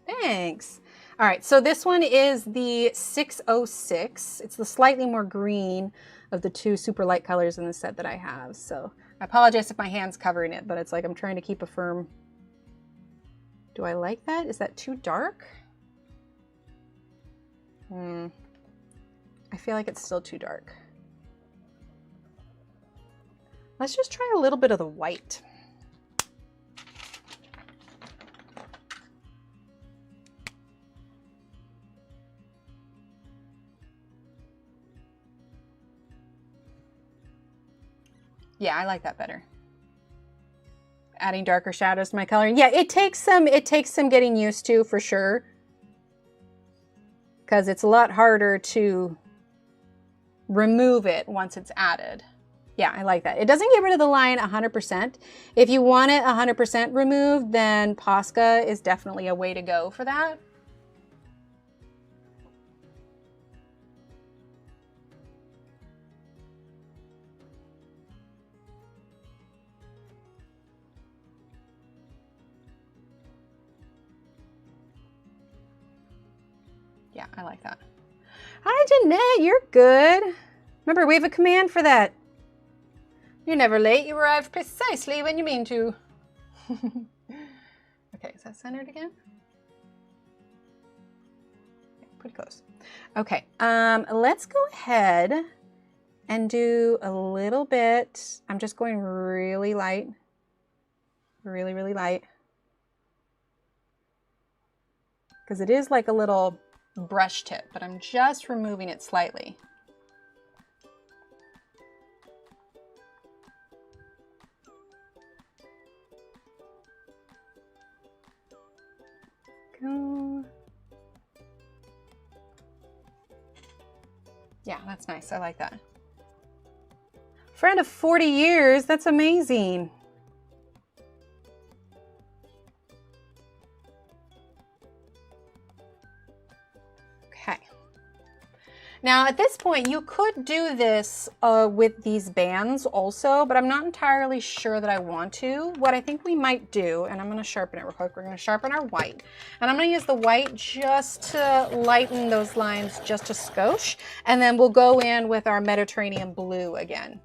A: Thanks. All right, so this one is the 606. It's the slightly more green of the two super light colors in the set that I have. So I apologize if my hand's covering it, but it's like I'm trying to keep a firm. Do I like that? Is that too dark? I feel like it's still too dark. Let's just try a little bit of the white. Yeah, I like that better. Adding darker shadows to my coloring. Yeah, it takes some getting used to for sure. Because it's a lot harder to remove it once it's added. Yeah, I like that. It doesn't get rid of the line 100%. If you want it 100% removed, then Posca is definitely a way to go for that. Yeah, I like that. Hi, Jeanette, you're good. Remember, we have a command for that. You're never late. You arrive precisely when you mean to. Okay, is that centered again? Okay, pretty close. Okay, let's go ahead and do a little bit. I'm just going really light. Really, really light. Because it is like a little brush tip, but I'm just removing it slightly. Go. Yeah, that's nice. I like that. Friend of 40 years, that's amazing. Okay. Now at this point, you could do this with these bands also, but I'm not entirely sure that I want to. What I think we might do, and I'm going to sharpen it real quick. We're going to sharpen our white, and I'm going to use the white just to lighten those lines just a skosh, and then we'll go in with our Mediterranean blue again.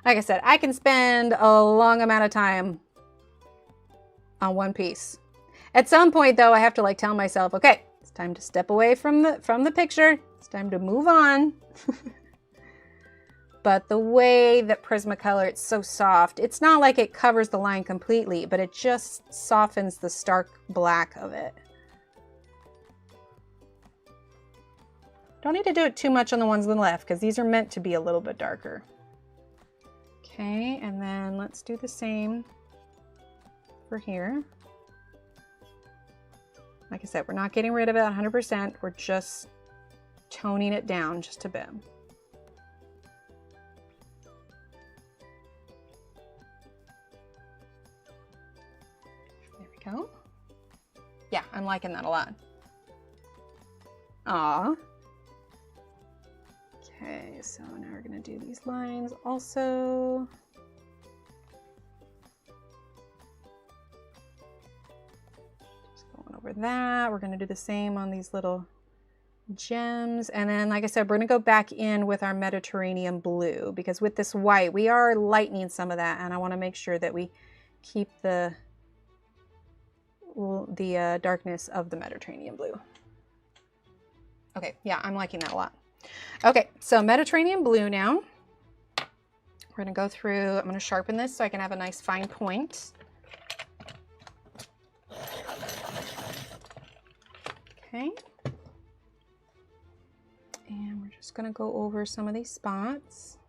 A: Like I said, I can spend a long amount of time on one piece. At some point though, I have to like tell myself, okay, it's time to step away from the picture. It's time to move on. But the way that Prismacolor, it's so soft. It's not like it covers the line completely, but it just softens the stark black of it. Don't need to do it too much on the ones on the left because these are meant to be a little bit darker. Okay, and then let's do the same for here. Like I said, we're not getting rid of it 100%. We're just toning it down just a bit. There we go. Yeah, I'm liking that a lot. Aw. Okay, so now we're going to do these lines also. Just going over that. We're going to do the same on these little gems. And then, like I said, we're going to go back in with our Mediterranean blue because with this white, we are lightening some of that. And I want to make sure that we keep the darkness of the Mediterranean blue. Okay, yeah, I'm liking that a lot. Okay, so Mediterranean blue now. We're gonna go through, I'm gonna sharpen this so I can have a nice fine point. Okay. And we're just gonna go over some of these spots.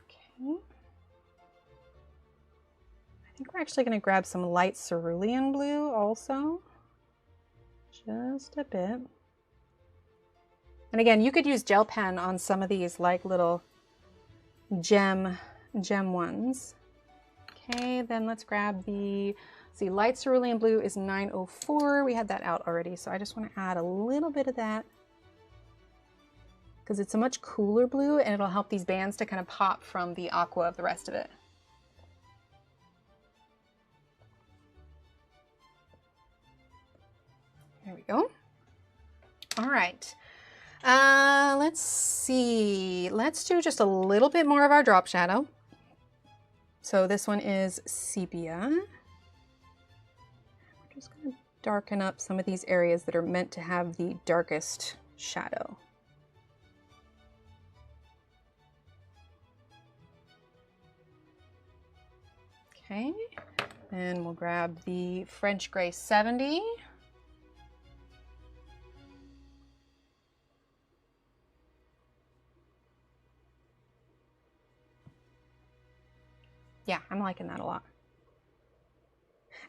A: Okay. I think we're actually going to grab some light cerulean blue also, just a bit. And again, you could use gel pen on some of these like little gem ones. Okay, then let's grab the, see, light cerulean blue is 904. We had that out already, so I just want to add a little bit of that because it's a much cooler blue and it'll help these bands to kind of pop from the aqua of the rest of it. There we go. All right. Let's see. Let's do just a little bit more of our drop shadow. So this one is sepia. We're just going to darken up some of these areas that are meant to have the darkest shadow. Okay. Then we'll grab the French Gray 70. Yeah, I'm liking that a lot.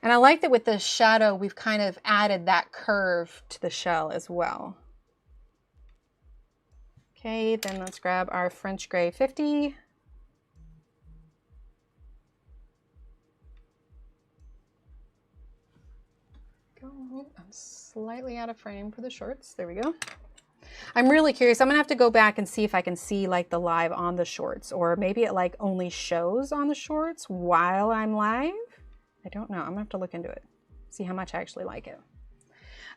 A: And I like that with the shadow, we've kind of added that curve to the shell as well. Okay, then let's grab our French Gray 50. I'm slightly out of frame for the shorts. There we go. I'm really curious. I'm gonna have to go back and see if I can see like the live on the shorts, or maybe it like only shows on the shorts while I'm live. I don't know. I'm gonna have to look into it, see how much I actually like it.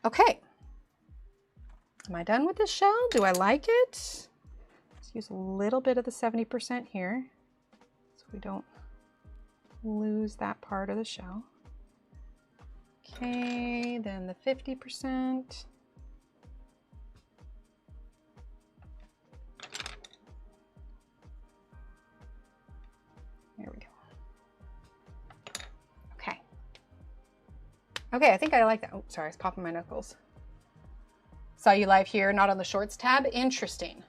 A: Okay. Am I done with this shell? Do I like it? Let's use a little bit of the 70% here so we don't lose that part of the shell. Okay, then the 50%. There we go. Okay. Okay, I think I like that. Oh, sorry, I was popping my knuckles. Saw you live here, not on the shorts tab. Interesting.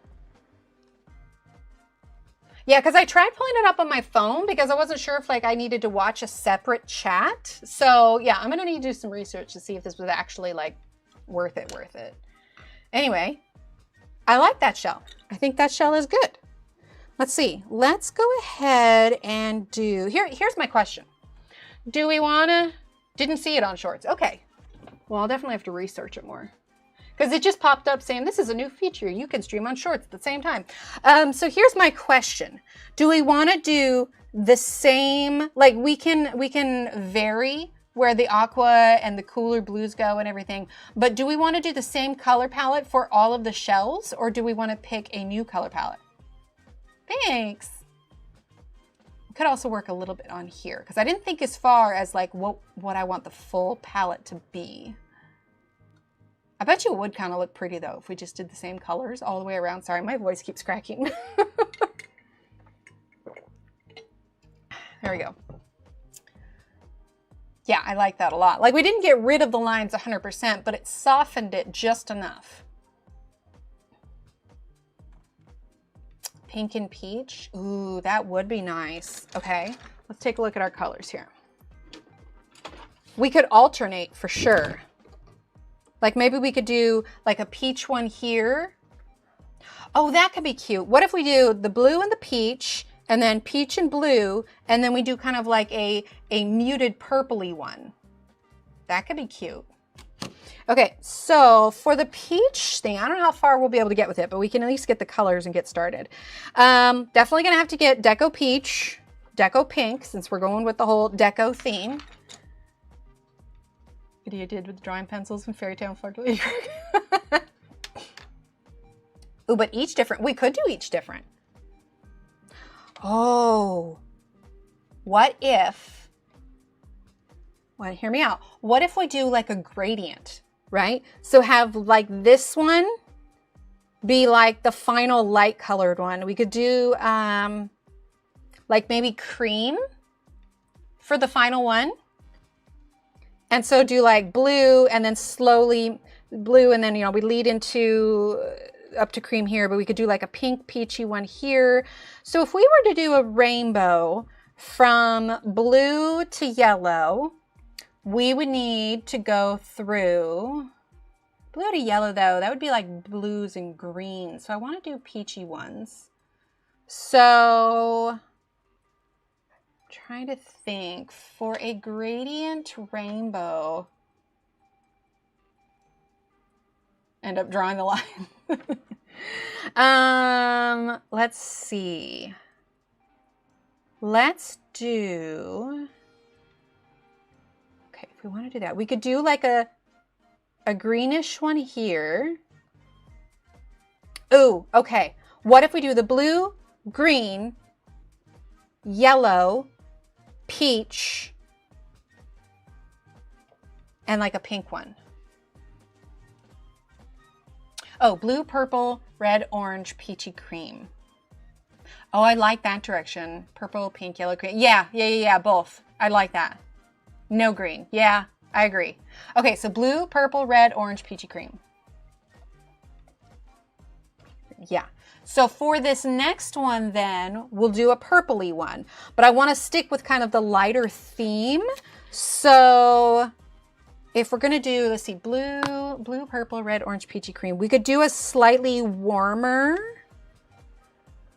A: Yeah, because I tried pulling it up on my phone because I wasn't sure if like I needed to watch a separate chat. So yeah, I'm gonna need to do some research to see if this was actually like worth it. Anyway, I like that shell. I think that shell is good. Let's see. Let's go ahead and do, here's my question. Do we wanna, didn't see it on shorts. Okay. Well, I'll definitely have to research it more, because it just popped up saying this is a new feature. You can stream on shorts at the same time. So here's my question. Do we want to do the same, like we can vary where the aqua and the cooler blues go and everything, but do we want to do the same color palette for all of the shells, or do we want to pick a new color palette? Thanks. Could also work a little bit on here because I didn't think as far as like what I want the full palette to be. I bet you it would kind of look pretty though if we just did the same colors all the way around. Sorry, my voice keeps cracking. There we go. Yeah, I like that a lot. Like we didn't get rid of the lines 100%, but it softened it just enough. Pink and peach. Ooh, that would be nice. Okay, let's take a look at our colors here. We could alternate for sure. Like maybe we could do like a peach one here. Oh, that could be cute. What if we do the blue and the peach, and then peach and blue, and then we do kind of like a muted purpley one? That could be cute. Okay, so for the peach thing, I don't know how far we'll be able to get with it, but we can at least get the colors and get started. Definitely gonna have to get Deco Peach, Deco Pink, since we're going with the whole Deco theme. Video did with drawing pencils and Fairy Tale and Flirty. Ooh, but each different. We could do each different. Oh, what if well, hear me out. What if we do like a gradient, right? So have like this one be like the final light colored one. We could do like maybe cream for the final one. And so do like blue and then slowly blue, and then, you know, we lead into up to cream here, but we could do like a pink peachy one here. So if we were to do a rainbow from blue to yellow, we would need to go through blue to yellow though. That would be like blues and greens. So I want to do peachy ones. So trying to think for a gradient rainbow. End up drawing the line. Let's see. Let's do, okay, if we want to do that, we could do like a greenish one here. Ooh, okay. What if we do the blue, green, yellow, peach, and like a pink one? Oh, blue, purple, red, orange, peachy, cream. Oh, I like that direction. Purple, pink, yellow, green. Yeah, both. I like that. No green. Yeah, I agree. Okay, so blue, purple, red, orange, peachy, cream. Yeah. So for this next one then, we'll do a purpley one. But I want to stick with kind of the lighter theme. So if we're going to do, let's see, blue, purple, red, orange, peachy, cream, we could do a slightly warmer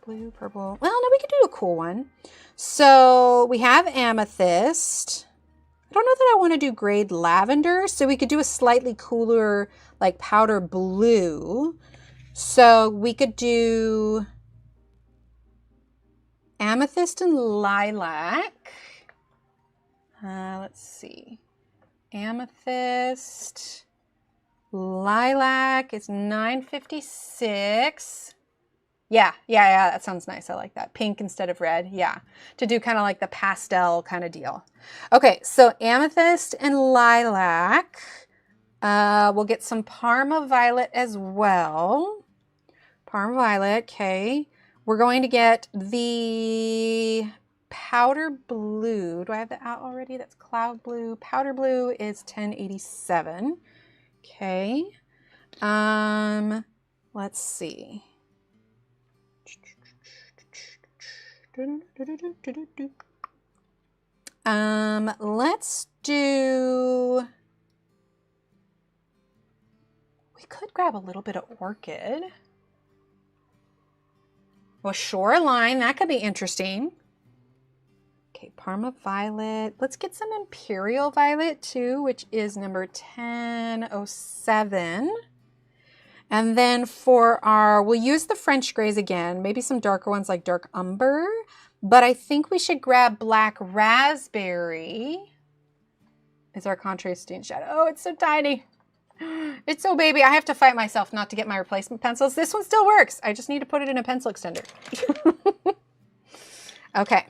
A: blue, purple. Well, no, we could do a cool one. So we have amethyst. I don't know that I want to do grade lavender, so we could do a slightly cooler, like powder blue. So we could do amethyst and lilac. Let's see. Amethyst, lilac is 956. Yeah, that sounds nice. I like that. Pink instead of red. Yeah, to do kind of like the pastel kind of deal. Okay, so amethyst and lilac. We'll get some Parma violet as well. Parma violet, okay. We're going to get the powder blue. Do I have that out already? That's cloud blue. Powder blue is 1087. Okay. Let's see. Let's do, we could grab a little bit of orchid. Well, shoreline, that could be interesting. Okay, Parma violet. Let's get some imperial violet too, which is number 1007. And then for our, we'll use the French grays again, maybe some darker ones like dark umber, but I think we should grab black raspberry. Is our contrasting shadow. Oh, it's so tiny. It's so baby. I have to fight myself not to get my replacement pencils. This one still works. I just need to put it in a pencil extender. Okay.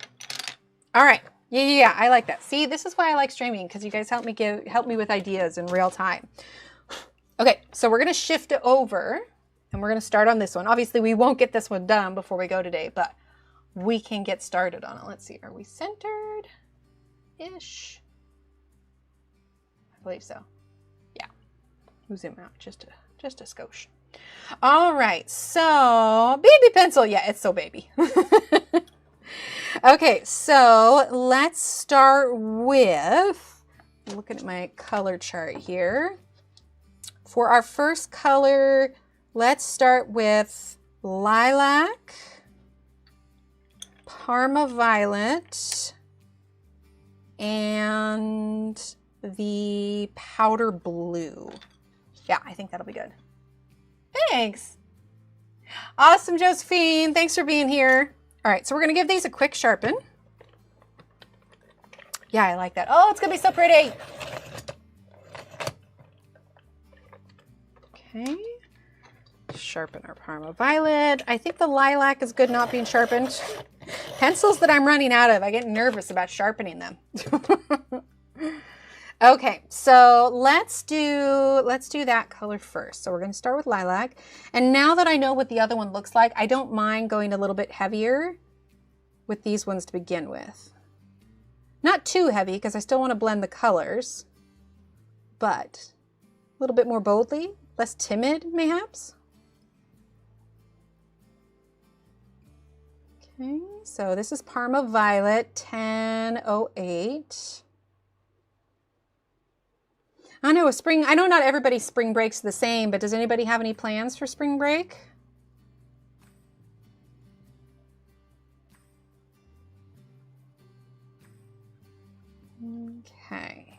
A: All right. Yeah, I like that. See, this is why I like streaming, because you guys help me with ideas in real time. Okay, so we're going to shift it over and we're going to start on this one. Obviously, we won't get this one done before we go today, but we can get started on it. Let's see. Are we centered-ish? I believe so. Yeah. We'll zoom out just a skosh. All right, so baby pencil. Yeah, it's so baby. Okay, so let's start with, looking at my color chart here. For our first color, let's start with lilac, Parma violet, and the powder blue. Yeah, I think that'll be good. Thanks. Awesome, Josephine. Thanks for being here. All right, so we're going to give these a quick sharpen. Yeah, I like that. Oh, it's going to be so pretty. Okay. Sharpen our Parma violet. I think the lilac is good not being sharpened. Pencils that I'm running out of, I get nervous about sharpening them. Okay, so let's do that color first. So we're going to start with lilac. And now that I know what the other one looks like, I don't mind going a little bit heavier with these ones to begin with. Not too heavy because I still want to blend the colors, but a little bit more boldly, less timid mayhaps. Okay, so this is Parma Violet 1008. I know I know not everybody's spring break's the same, but does anybody have any plans for spring break? Okay.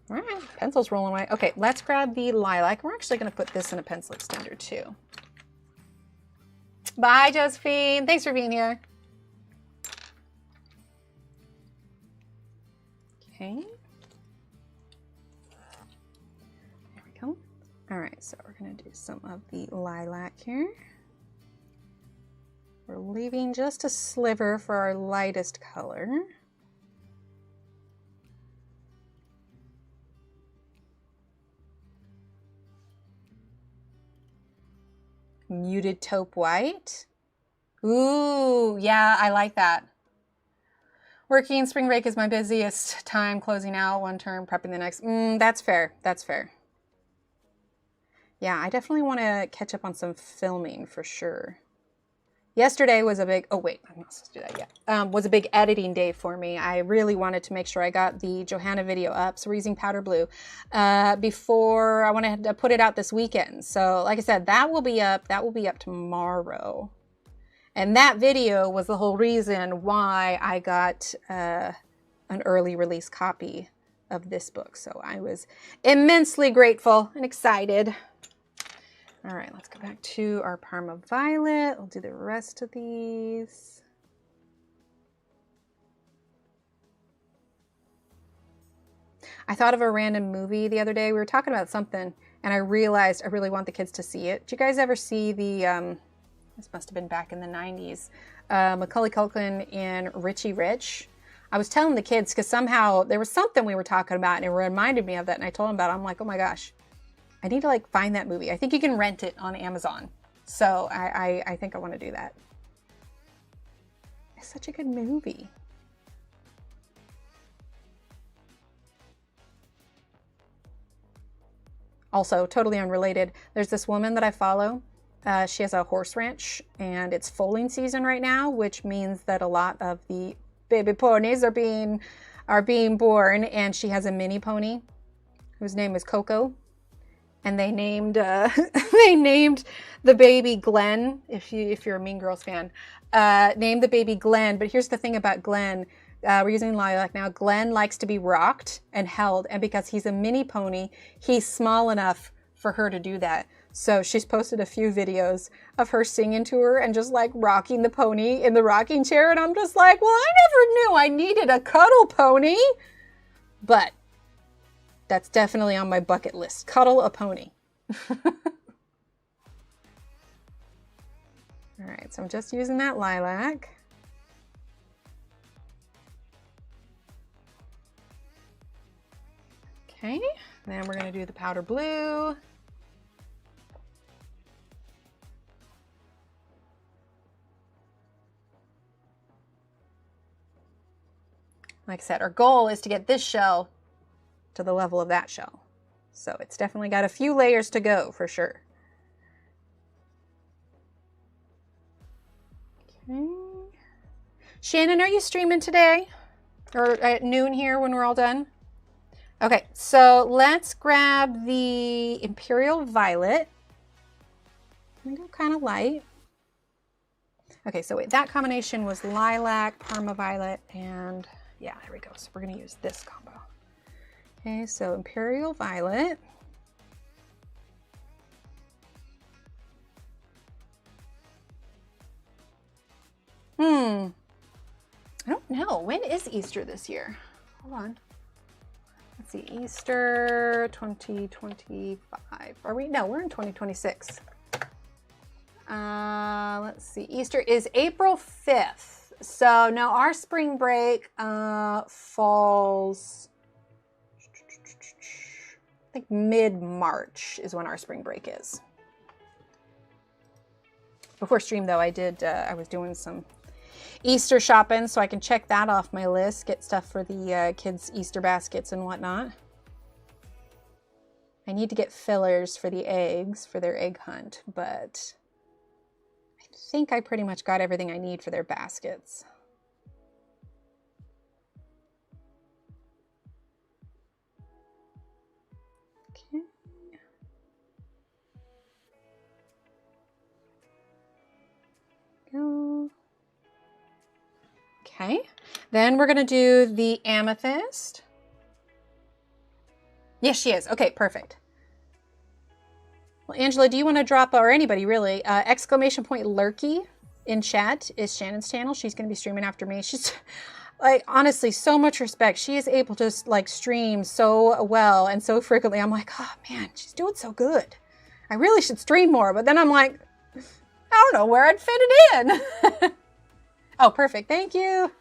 A: All right, pencil's rolling away. Okay, let's grab the lilac. We're actually going to put this in a pencil extender too. Bye, Josephine. Thanks for being here. Okay. There we go. All right, so we're going to do some of the lilac here. We're leaving just a sliver for our lightest color. Muted taupe white. Ooh, yeah, I like that. Working spring break is my busiest time, closing out one term, prepping the next. That's fair. That's fair. Yeah, I definitely want to catch up on some filming for sure. Yesterday was a big, oh wait, I'm not supposed to do that yet. Was a big editing day for me. I really wanted to make sure I got the Johanna video up. So we're using powder blue before I wanted to put it out this weekend. So like I said, that will be up tomorrow. And that video was the whole reason why I got an early release copy of this book. So I was immensely grateful and excited. All right, let's go back to our Parma Violet. We'll do the rest of these. I thought of a random movie the other day. We were talking about something, and I realized I really want the kids to see it. Did you guys ever see the, this must have been back in the 90s, Macaulay Culkin in Richie Rich? I was telling the kids because somehow there was something we were talking about, and it reminded me of that, and I told them about it. I'm like, oh my gosh. I need to like find that movie. I think you can rent it on Amazon. So I think I want to do that. It's such a good movie. Also, totally unrelated, there's this woman that I follow. She has a horse ranch and it's foaling season right now, which means that a lot of the baby ponies are being born, and she has a mini pony whose name is Coco. And they named they named the baby Glenn. If you're a Mean Girls fan, named the baby Glenn. But here's the thing about Glenn. We're using lilac now. Glenn likes to be rocked and held, and because he's a mini pony, he's small enough for her to do that. So she's posted a few videos of her singing to her and just like rocking the pony in the rocking chair. And I'm just like, well, I never knew I needed a cuddle pony, but that's definitely on my bucket list. Cuddle a pony. All right, so I'm just using that lilac. Okay, then we're going to do the powder blue. Like I said, our goal is to get this shell to the level of that shell. So it's definitely got a few layers to go for sure. Okay. Shannon, are you streaming today? Or at noon here when we're all done? Okay, so let's grab the Imperial Violet. I'm gonna go kind of light. Okay, so wait, that combination was lilac, Parma Violet, and yeah, there we go. So we're gonna use this combo. Okay, so Imperial Violet. I don't know. When is Easter this year? Hold on. Let's see, Easter 2025. Are we? No, we're in 2026. Let's see. Easter is April 5th. So no, our spring break falls I think mid-March is when our spring break is. Before stream though, I was doing some Easter shopping, so I can check that off my list, get stuff for the kids' Easter baskets and whatnot. I need to get fillers for the eggs, for their egg hunt, but I think I pretty much got everything I need for their baskets. Okay. Go. Okay, then we're gonna do the amethyst. Yes, she is. Okay, perfect. Well, Angela, do you want to drop, or anybody really, exclamation point Lurky in chat is Shannon's channel. She's going to be streaming after me. She's like, honestly, so much respect. She is able to like stream so well and so frequently. I'm like, oh man, she's doing so good. I really should stream more. But then I'm like, I don't know where I'd fit it in. Oh, perfect. Thank you.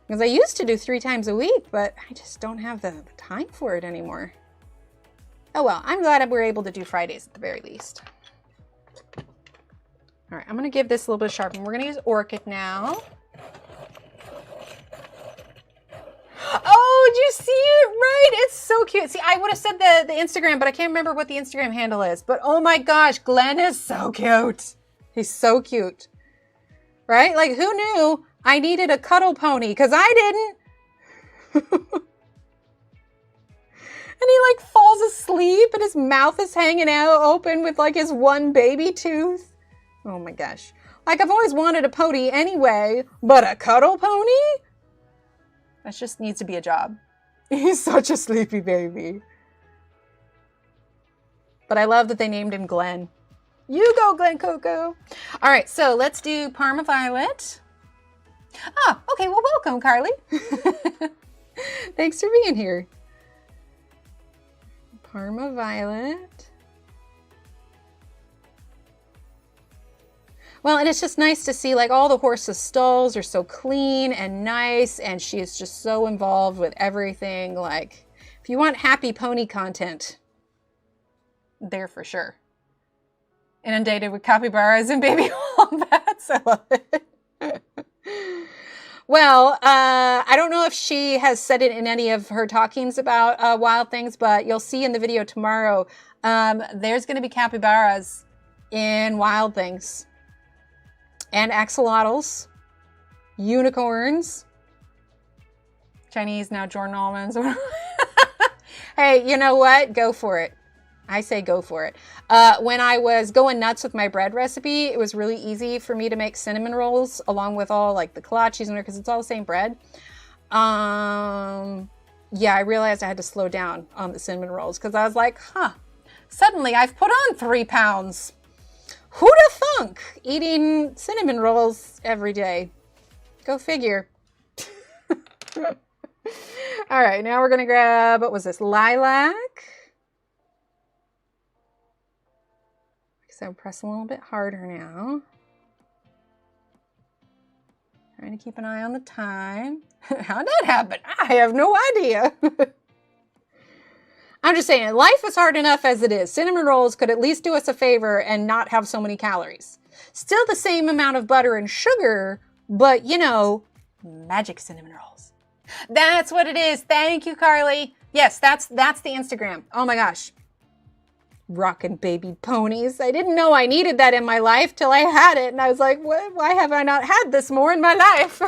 A: Because I used to do 3 times a week, but I just don't have the time for it anymore. Oh well, I'm glad we're able to do Fridays at the very least. All right, I'm going to give this a little bit of sharpen. We're going to use Orchid now. Oh, did you see it? Right, it's so cute. See, I would have said the Instagram, but I can't remember what the Instagram handle is. But oh my gosh, Glenn is so cute. He's so cute. Right? Like, who knew I needed a cuddle pony? Because I didn't. And he like falls asleep and his mouth is hanging out open with like his one baby tooth. Oh my gosh. Like, I've always wanted a pony anyway, but a cuddle pony? That just needs to be a job. He's such a sleepy baby. But I love that they named him Glenn. You go, Glen Coco. All right, so let's do Parma Violet. Ah, okay, well, welcome, Carly. Thanks for being here. Parma Violet. Well, and it's just nice to see like all the horses' stalls are so clean and nice, and she is just so involved with everything. Like, if you want happy pony content, there for sure. Inundated with capybaras and baby wombats. I love it. Well, I don't know if she has said it in any of her talkings about Wild Things, but you'll see in the video tomorrow, there's going to be capybaras in Wild Things. And axolotls, unicorns, Chinese, now Jordan almonds. Hey, you know what? Go for it. I say go for it. When I was going nuts with my bread recipe, it was really easy for me to make cinnamon rolls along with all like the kolaches in there because it's all the same bread. Yeah, I realized I had to slow down on the cinnamon rolls because I was like, suddenly I've put on 3 pounds. Who'da thunk eating cinnamon rolls every day? Go figure. All right, now we're going to grab, what was this, lilac? So press a little bit harder now. Trying to keep an eye on the time. How'd that happen? I have no idea. I'm just saying, life is hard enough as it is. Cinnamon rolls could at least do us a favor and not have so many calories. Still the same amount of butter and sugar, but you know, magic cinnamon rolls. That's what it is. Thank you, Carly. Yes, that's the Instagram. Oh my gosh. Rockin' baby ponies. I didn't know I needed that in my life till I had it. And I was like, why have I not had this more in my life?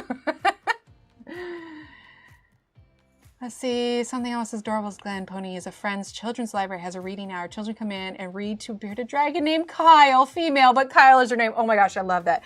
A: Let's see, something else is Dorval's Glen Pony is a friend's children's library, has a reading hour. Children come in and read to a bearded dragon named Kyle, female, but Kyle is her name. Oh my gosh, I love that.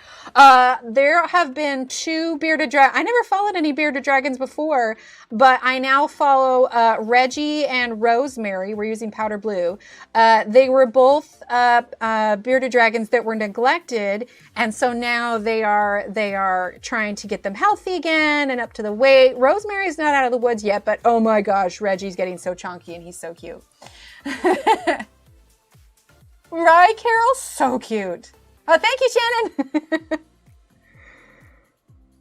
A: There have been 2 bearded dragons. I never followed any bearded dragons before, but I now follow Reggie and Rosemary. We're using powder blue. They were both bearded dragons that were neglected, and so now they are trying to get them healthy again and up to the weight. Rosemary's not out of the woods yet, but oh my gosh, Reggie's getting so chunky and he's so cute. Right, Carol? So cute. Oh, thank you, Shannon.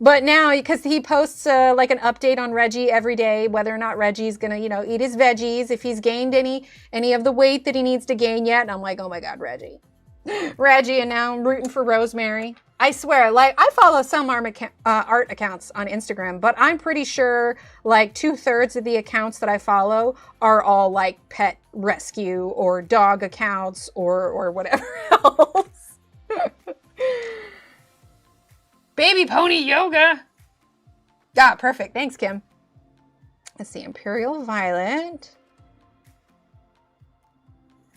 A: But now, because he posts like an update on Reggie every day, whether or not Reggie's gonna, you know, eat his veggies, if he's gained any of the weight that he needs to gain yet. And I'm like, oh my God, Reggie. Reggie, and now I'm rooting for Rosemary. I swear, like, I follow some art accounts on Instagram, but I'm pretty sure like 2/3 of the accounts that I follow are all like pet rescue or dog accounts or whatever else. Baby pony yoga. Ah, perfect. Thanks, Kim. Let's see, Imperial Violet.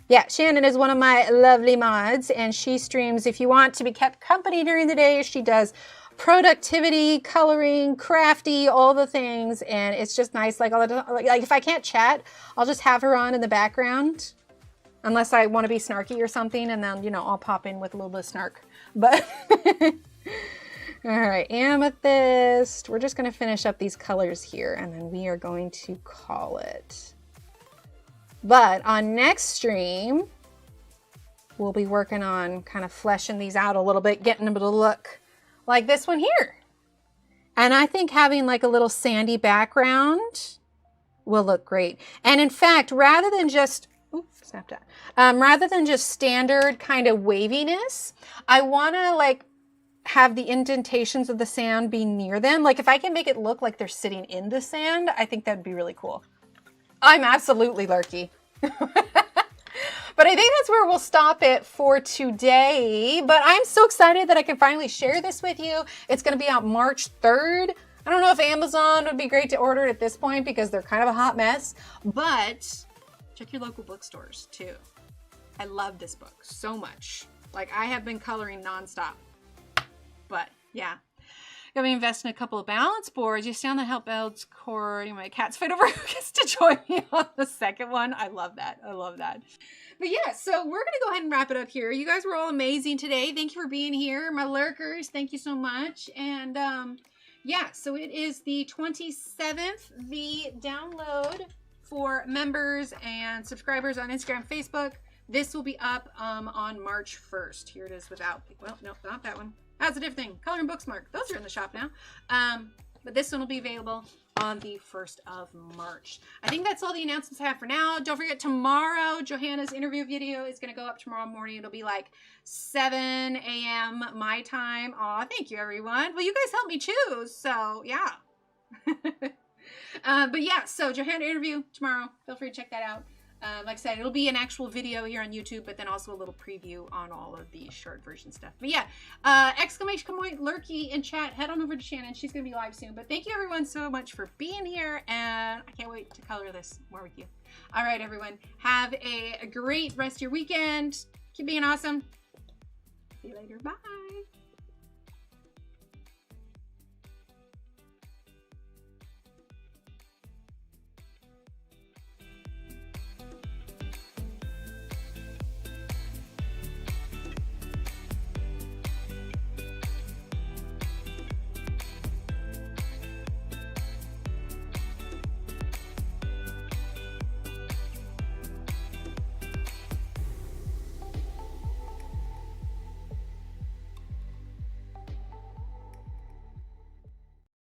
A: Yeah, Shannon is one of my lovely mods, and she streams if you want to be kept company during the day. She does productivity, coloring, crafty, all the things, and it's just nice. Like if I can't chat, I'll just have her on in the background, unless I want to be snarky or something, and then, you know, I'll pop in with a little bit of snark. But all right, Amethyst. We're just going to finish up these colors here, and then we are going to call it. But on next stream, we'll be working on kind of fleshing these out a little bit, getting them to look like this one here. And I think having like a little sandy background will look great. And in fact, rather than just, rather than just standard kind of waviness, I want to like have the indentations of the sand be near them. Like if I can make it look like they're sitting in the sand, I think that'd be really cool. I'm absolutely lurky. But I think that's where we'll stop it for today. But I'm so excited that I can finally share this with you. It's going to be out March 3rd. I don't know if Amazon would be great to order it at this point because they're kind of a hot mess. But check your local bookstores too. I love this book so much. Like I have been coloring nonstop. But yeah. Got me invest in a couple of balance boards. You stand that help builds core. My cat's fight over who gets to join me on the second one. I love that. I love that. But yeah, so we're going to go ahead and wrap it up here. You guys were all amazing today. Thank you for being here. My lurkers, thank you so much. And yeah, so it is the 27th. The download for members and subscribers on Instagram, Facebook. This will be up on March 1st. Here it is without, well, no, not that one. That's a different thing. Color and Booksmark. Those are in the shop now. But this one will be available on the 1st of March. I think that's all the announcements I have for now. Don't forget, tomorrow, Johanna's interview video is going to go up tomorrow morning. It'll be like 7 a.m. my time. Aw, thank you, everyone. Well, you guys helped me choose, so yeah. But yeah, so Johanna interview tomorrow. Feel free to check that out. Like I said, it'll be an actual video here on YouTube, but then also a little preview on all of the short version stuff. But yeah, exclamation point lurky in chat. Head on over to Shannon. She's going to be live soon. But thank you everyone so much for being here, and I can't wait to color this more with you. All right, everyone. Have a great rest of your weekend. Keep being awesome. See you later. Bye.